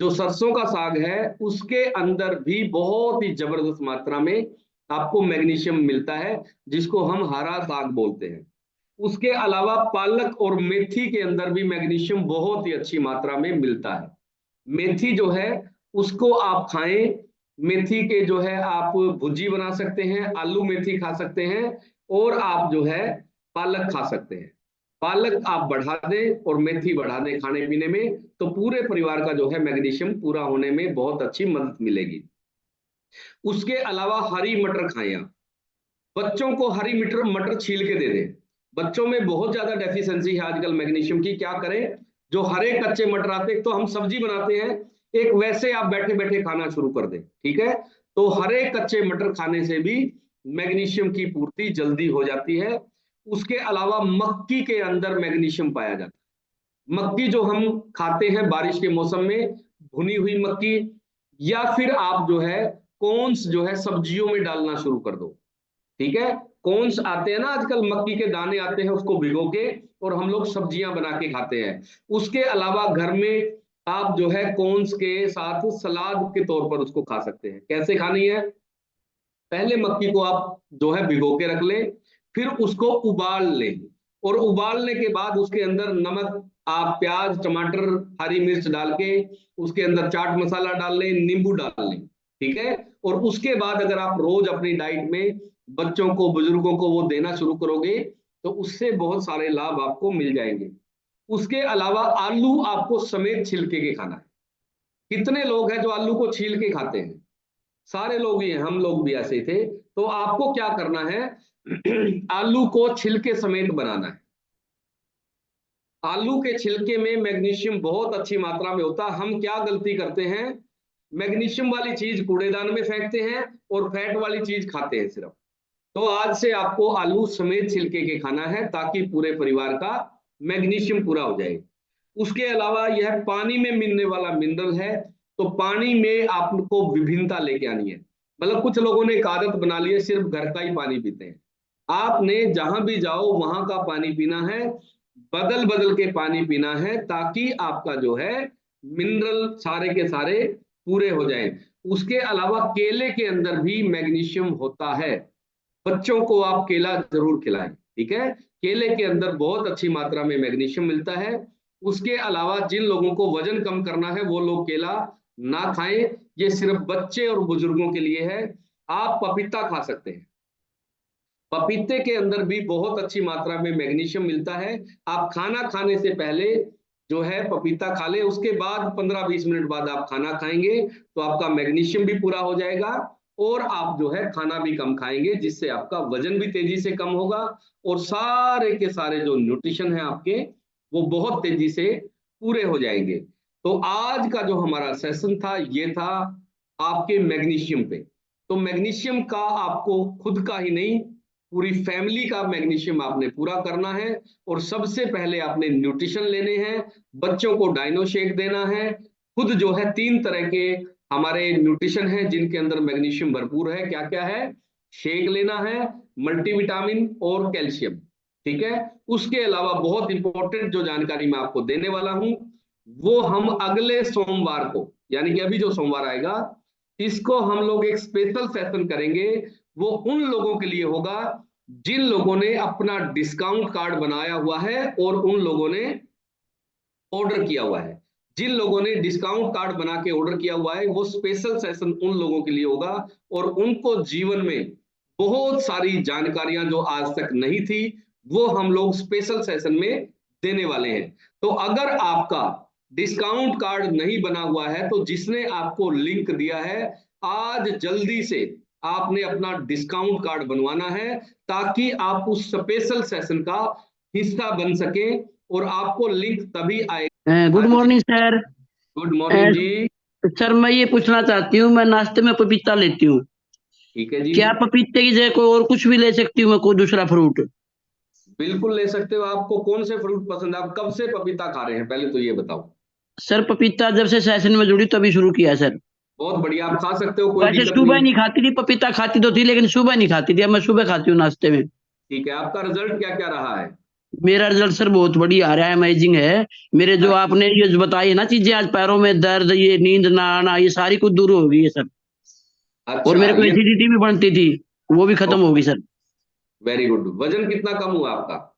जो सरसों का साग है उसके अंदर भी बहुत ही जबरदस्त मात्रा में आपको मैग्नीशियम मिलता है, जिसको हम हरा साग बोलते हैं। उसके अलावा पालक और मेथी के अंदर भी मैग्नीशियम बहुत ही अच्छी मात्रा में मिलता है। मेथी जो है उसको आप खाएं, मेथी के जो है आप भुजी बना सकते हैं, आलू मेथी खा सकते हैं, और आप जो है पालक खा सकते हैं। पालक आप बढ़ा दें और मेथी बढ़ा दें खाने पीने में, तो पूरे परिवार का जो है मैग्नीशियम पूरा होने में बहुत अच्छी मदद मिलेगी। उसके अलावा हरी मटर खाएं आप, बच्चों को हरी मटर छील के दे दें। बच्चों में बहुत ज्यादा डेफिशिएंसी है आजकल मैग्नीशियम की, क्या करें, जो हरे कच्चे मटर आते हैं तो हम सब्जी बनाते हैं, एक वैसे आप बैठे बैठे खाना शुरू कर दें, ठीक है। तो हरे कच्चे मटर खाने से भी मैग्नीशियम की पूर्ति जल्दी हो जाती है। उसके अलावा मक्की के अंदर मैग्नीशियम पाया जाता है। मक्की जो हम खाते हैं बारिश के मौसम में, भुनी हुई मक्की, या फिर आप जो है कॉर्न्स जो है सब्जियों में डालना शुरू कर दो, ठीक है। कॉर्न्स आते हैं ना आजकल, मक्की के दाने आते हैं, उसको भिगो के और हम लोग सब्जियां बना के खाते हैं। उसके अलावा घर में आप जो है कॉर्न्स के साथ सलाद के तौर पर उसको खा सकते हैं। कैसे खानी है, पहले मक्की को आप जो है भिगो के रख लें, फिर उसको उबाल लें, और उबालने के बाद उसके अंदर नमक, आप प्याज टमाटर हरी मिर्च डाल के उसके अंदर चाट मसाला डाल लें, नींबू डाल लें, ठीक है। और उसके बाद अगर आप रोज अपनी डाइट में बच्चों को बुजुर्गों को वो देना शुरू करोगे तो उससे बहुत सारे लाभ आपको मिल जाएंगे। उसके अलावा आलू आपको समेत छिलके के खाना है। कितने लोग हैं जो आलू को छील के खाते हैं, सारे लोग ही हैं, हम लोग भी ऐसे थे। तो आपको क्या करना है, आलू को छिलके समेत बनाना है। आलू के छिलके में मैग्नीशियम बहुत अच्छी मात्रा में होता है। हम क्या गलती करते हैं, मैग्नीशियम वाली चीज कूड़ेदान में फेंकते हैं और फैट वाली चीज खाते हैं सिर्फ। तो आज से आपको आलू समेत छिलके के खाना है ताकि पूरे परिवार का मैग्नीशियम पूरा हो जाए। उसके अलावा यह पानी में मिलने वाला मिनरल है, तो पानी में आपको विभिन्नता लेके आनी है। मतलब कुछ लोगों ने एक आदत बना ली है, सिर्फ घर का ही पानी पीते हैं। आपने जहां भी जाओ वहां का पानी पीना है, बदल बदल के पानी पीना है, ताकि आपका जो है मिनरल सारे के सारे पूरे हो जाएं। उसके अलावा केले के अंदर भी मैग्नीशियम होता है, बच्चों को आप केला जरूर खिलाएं, ठीक है। केले के अंदर बहुत अच्छी मात्रा में मैग्नीशियम मिलता है। उसके अलावा जिन लोगों को वजन कम करना है वो लोग केला ना खाएं, ये सिर्फ बच्चे और बुजुर्गों के लिए है। आप पपीता खा सकते हैं, पपीते के अंदर भी बहुत अच्छी मात्रा में मैग्नीशियम मिलता है। आप खाना खाने से पहले जो है पपीता खा ले, उसके बाद 15-20 मिनट बाद आप खाना खाएंगे तो आपका मैग्नीशियम भी पूरा हो जाएगा और आप जो है खाना भी कम खाएंगे, जिससे आपका वजन भी तेजी से कम होगा और सारे के सारे जो न्यूट्रिशन है आपके वो बहुत तेजी से पूरे हो जाएंगे। तो आज का जो हमारा सेशन था ये था आपके मैग्नीशियम पे। तो मैग्नीशियम का आपको खुद का ही नहीं, पूरी फैमिली का मैग्नीशियम आपने पूरा करना है। और सबसे पहले आपने न्यूट्रिशन लेने हैं, बच्चों को डाइनो शेक देना है, खुद जो है 3 तरह के हमारे न्यूट्रिशन है जिनके अंदर मैग्नीशियम भरपूर है। क्या क्या है? शेक लेना है, मल्टीविटामिन और कैल्शियम, ठीक है। उसके अलावा बहुत इंपॉर्टेंट जो जानकारी मैं आपको देने वाला हूं वो हम अगले सोमवार को, यानी कि अभी जो सोमवार आएगा, इसको हम लोग एक स्पेशल सेशन करेंगे। वो उन लोगों के लिए होगा जिन लोगों ने अपना डिस्काउंट कार्ड बनाया हुआ है और उन लोगों ने ऑर्डर किया हुआ है। जिन लोगों ने डिस्काउंट कार्ड बना के ऑर्डर किया हुआ है वो स्पेशल सेशन उन लोगों के लिए होगा और उनको जीवन में बहुत सारी जानकारियां जो आज तक नहीं थी वो हम लोग स्पेशल सेशन में देने वाले हैं। तो अगर आपका डिस्काउंट कार्ड नहीं बना हुआ है तो जिसने आपको लिंक दिया है, आज जल्दी से आपने अपना डिस्काउंट कार्ड बनवाना है ताकि आप उस स्पेशल सेशन का हिस्सा बन सके और आपको लिंक तभी आए। Good morning sir. Good morning जी। सर मैं ये पूछना चाहती हूँ, मैं नाश्ते में पपीता लेती हूँ, ठीक है जी। क्या पपीते की जगह कोई और कुछ भी ले सकती हूँ मैं, कोई दूसरा फ्रूट? बिल्कुल ले सकते हो। आपको कौन से फ्रूट पसंद है? आप कब से पपीता खा रहे हैं पहले तो ये बताओ। सर पपीता जब से सेशन में जुड़ी तभी शुरू किया है सर। बहुत बढ़िया, आप खा सकते हो, कोई वैसे दिक्कत सुबह नहीं। नहीं खाती थी पपीता, खाती तो थी लेकिन सुबह नहीं खाती थी, अब मैं सुबह खाती हूँ नाश्ते में। ठीक है, आपका रिजल्ट क्या क्या रहा है? मेरा रिजल्ट सर बहुत बढ़िया आ रहा है, अमेजिंग है। मेरे जो आपने ये जो बताई है ना चीजें, आज पैरों में दर्द, ये नींद ना आना, ये सारी कुछ दूर हो गई है सर। और मेरे को ये एसिडिटी भी बनती थी, वो भी खत्म हो गई सर। Very good. वजन कितना कम हुआ आपका?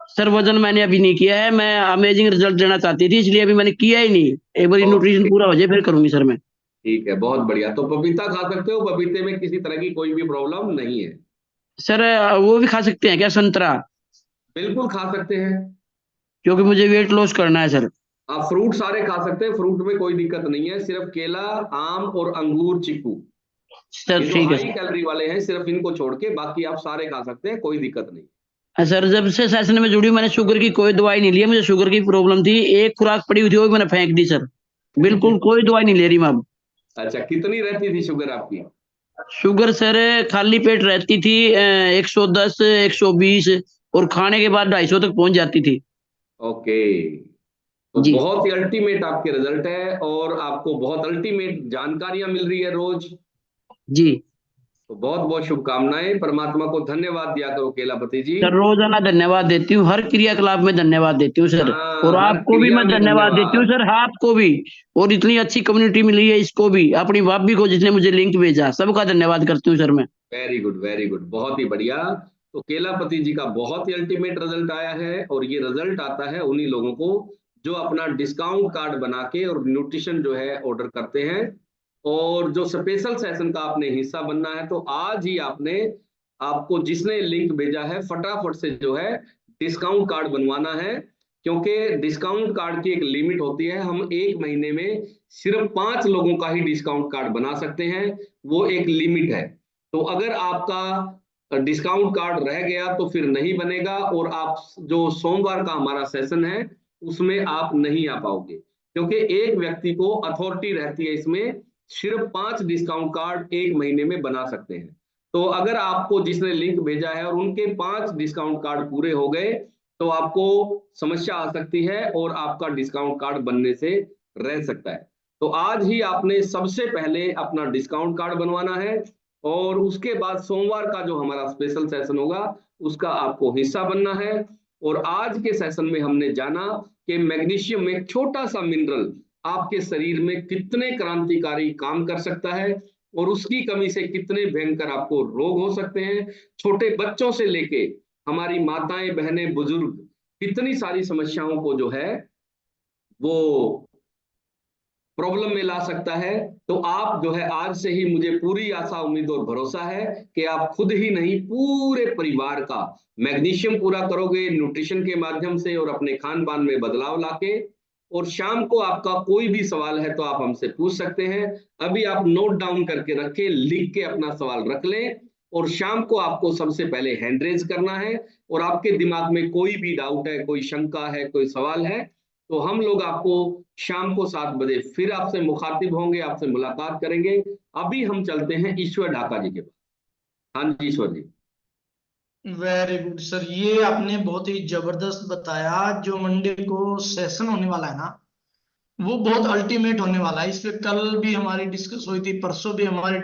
सर वजन मैंने अभी नहीं किया है, मैं अमेजिंग रिजल्ट देना चाहती थी इसलिए अभी मैंने किया ही नहीं। एक बार न्यूट्रिशन पूरा हो जाए फिर करूंगी सर मैं। ठीक है, बहुत बढ़िया। तो पपीता खा सकते हो, पपीते में किसी तरह की कोई भी प्रॉब्लम नहीं है। सर वो भी खा सकते हैं क्या, संतरा? बिल्कुल खा सकते हैं, क्योंकि मुझे वेट लॉस करना है सर। आप फ्रूट सारे खा सकते हैं, फ्रूट में कोई दिक्कत नहीं है। सिर्फ केला, आम और अंगूर, चीकू, सर ये जो ठीक है हाई कैलोरी वाले हैं सिर्फ इनको छोड़ के बाकी आप सारे खा सकते हैं, कोई दिक्कत नहीं। सर जब से सेशन में जुड़ी मैंने शुगर की कोई दवाई नहीं ली है, मुझे शुगर की प्रॉब्लम थी, एक खुराक पड़ी हुई थी वो भी मैंने फेंक दी सर, बिल्कुल कोई दवाई नहीं ले रही मैं अब। अच्छा, कितनी रहती थी शुगर आपकी? शुगर सर खाली पेट रहती थी 110 120 और खाने के बाद 250 तक पहुंच जाती थी। ओके, तो बहुत ही अल्टीमेट आपके रिजल्ट है और आपको बहुत अल्टीमेट जानकारियां मिल रही है रोज जी। तो बहुत बहुत शुभकामनाएं। परमात्मा को धन्यवाद दिया करो केलापति जी। सर रोजाना धन्यवाद देती हूँ, हर क्रियाकलाप में धन्यवाद देती हूँ सर। और हर आपको भी क्रिया मैं में धन्यवाद देती हूँ सर, आपको भी, और इतनी अच्छी कम्युनिटी मिली है इसको भी, अपनी भाभी को जिसने मुझे लिंक भेजा, सबका धन्यवाद करती हूँ सर मैं। वेरी गुड, वेरी गुड, बहुत ही बढ़िया। तो केलापति जी का बहुत ही अल्टीमेट रिजल्ट आया है और ये रिजल्ट आता है उन्हीं लोगों को जो अपना डिस्काउंट कार्ड बना के और न्यूट्रिशन जो है ऑर्डर करते हैं। और जो स्पेशल सेशन का आपने हिस्सा बनना है तो आज ही आपको जिसने लिंक भेजा है फटाफट से जो है डिस्काउंट कार्ड बनवाना है, क्योंकि डिस्काउंट कार्ड की एक लिमिट होती है। हम एक महीने में सिर्फ 5 लोगों का ही डिस्काउंट कार्ड बना सकते हैं, वो एक लिमिट है। तो अगर आपका डिस्काउंट कार्ड रह गया तो फिर नहीं बनेगा और आप जो सोमवार का हमारा सेशन है उसमें आप नहीं आ पाओगे, क्योंकि एक व्यक्ति को अथॉरिटी रहती है इसमें, सिर्फ 5 डिस्काउंट कार्ड एक महीने में बना सकते हैं। तो अगर आपको जिसने लिंक भेजा है और उनके 5 डिस्काउंट कार्ड पूरे हो गए तो आपको समस्या आ सकती है और आपका डिस्काउंट कार्ड बनने से रह सकता है। तो आज ही आपने सबसे पहले अपना डिस्काउंट कार्ड बनवाना है और उसके बाद सोमवार का जो हमारा स्पेशल सेशन होगा उसका आपको हिस्सा बनना है। और आज के सेशन में हमने जाना कि मैग्नीशियम एक छोटा सा मिनरल आपके शरीर में कितने क्रांतिकारी काम कर सकता है और उसकी कमी से कितने भयंकर आपको रोग हो सकते हैं। छोटे बच्चों से लेके हमारी माताएं, बहनें, बुजुर्ग कितनी सारी समस्याओं को जो है वो प्रॉब्लम में ला सकता है। तो आप जो है आज से ही, मुझे पूरी आशा उम्मीद और भरोसा है कि आप खुद ही नहीं पूरे परिवार का मैग्नीशियम पूरा करोगे न्यूट्रिशन के माध्यम से और अपने खान पान में बदलाव लाके। और शाम को आपका कोई भी सवाल है तो आप हमसे पूछ सकते हैं। अभी आप नोट डाउन करके रखें, लिख के अपना सवाल रख लें, और शाम को आपको सबसे पहले हैंड रेज करना है। और आपके दिमाग में कोई भी डाउट है, कोई शंका है, कोई सवाल है, तो हम लोग आपको शाम को 7 बजे फिर आपसे मुखातिब होंगे, आपसे मुलाकात करेंगे। अभी हम चलते हैं ईश्वर ढाका जी के पास। हाँ जी ईश्वर जी। वेरी गुड सर, ये आपने बहुत ही जबरदस्त बताया। जो मंडे को सेशन होने वाला है ना, वो बहुत अल्टीमेट होने वाला है। इस पे कल भी हमारी डिस्कस हुई थी, परसों भी हमारी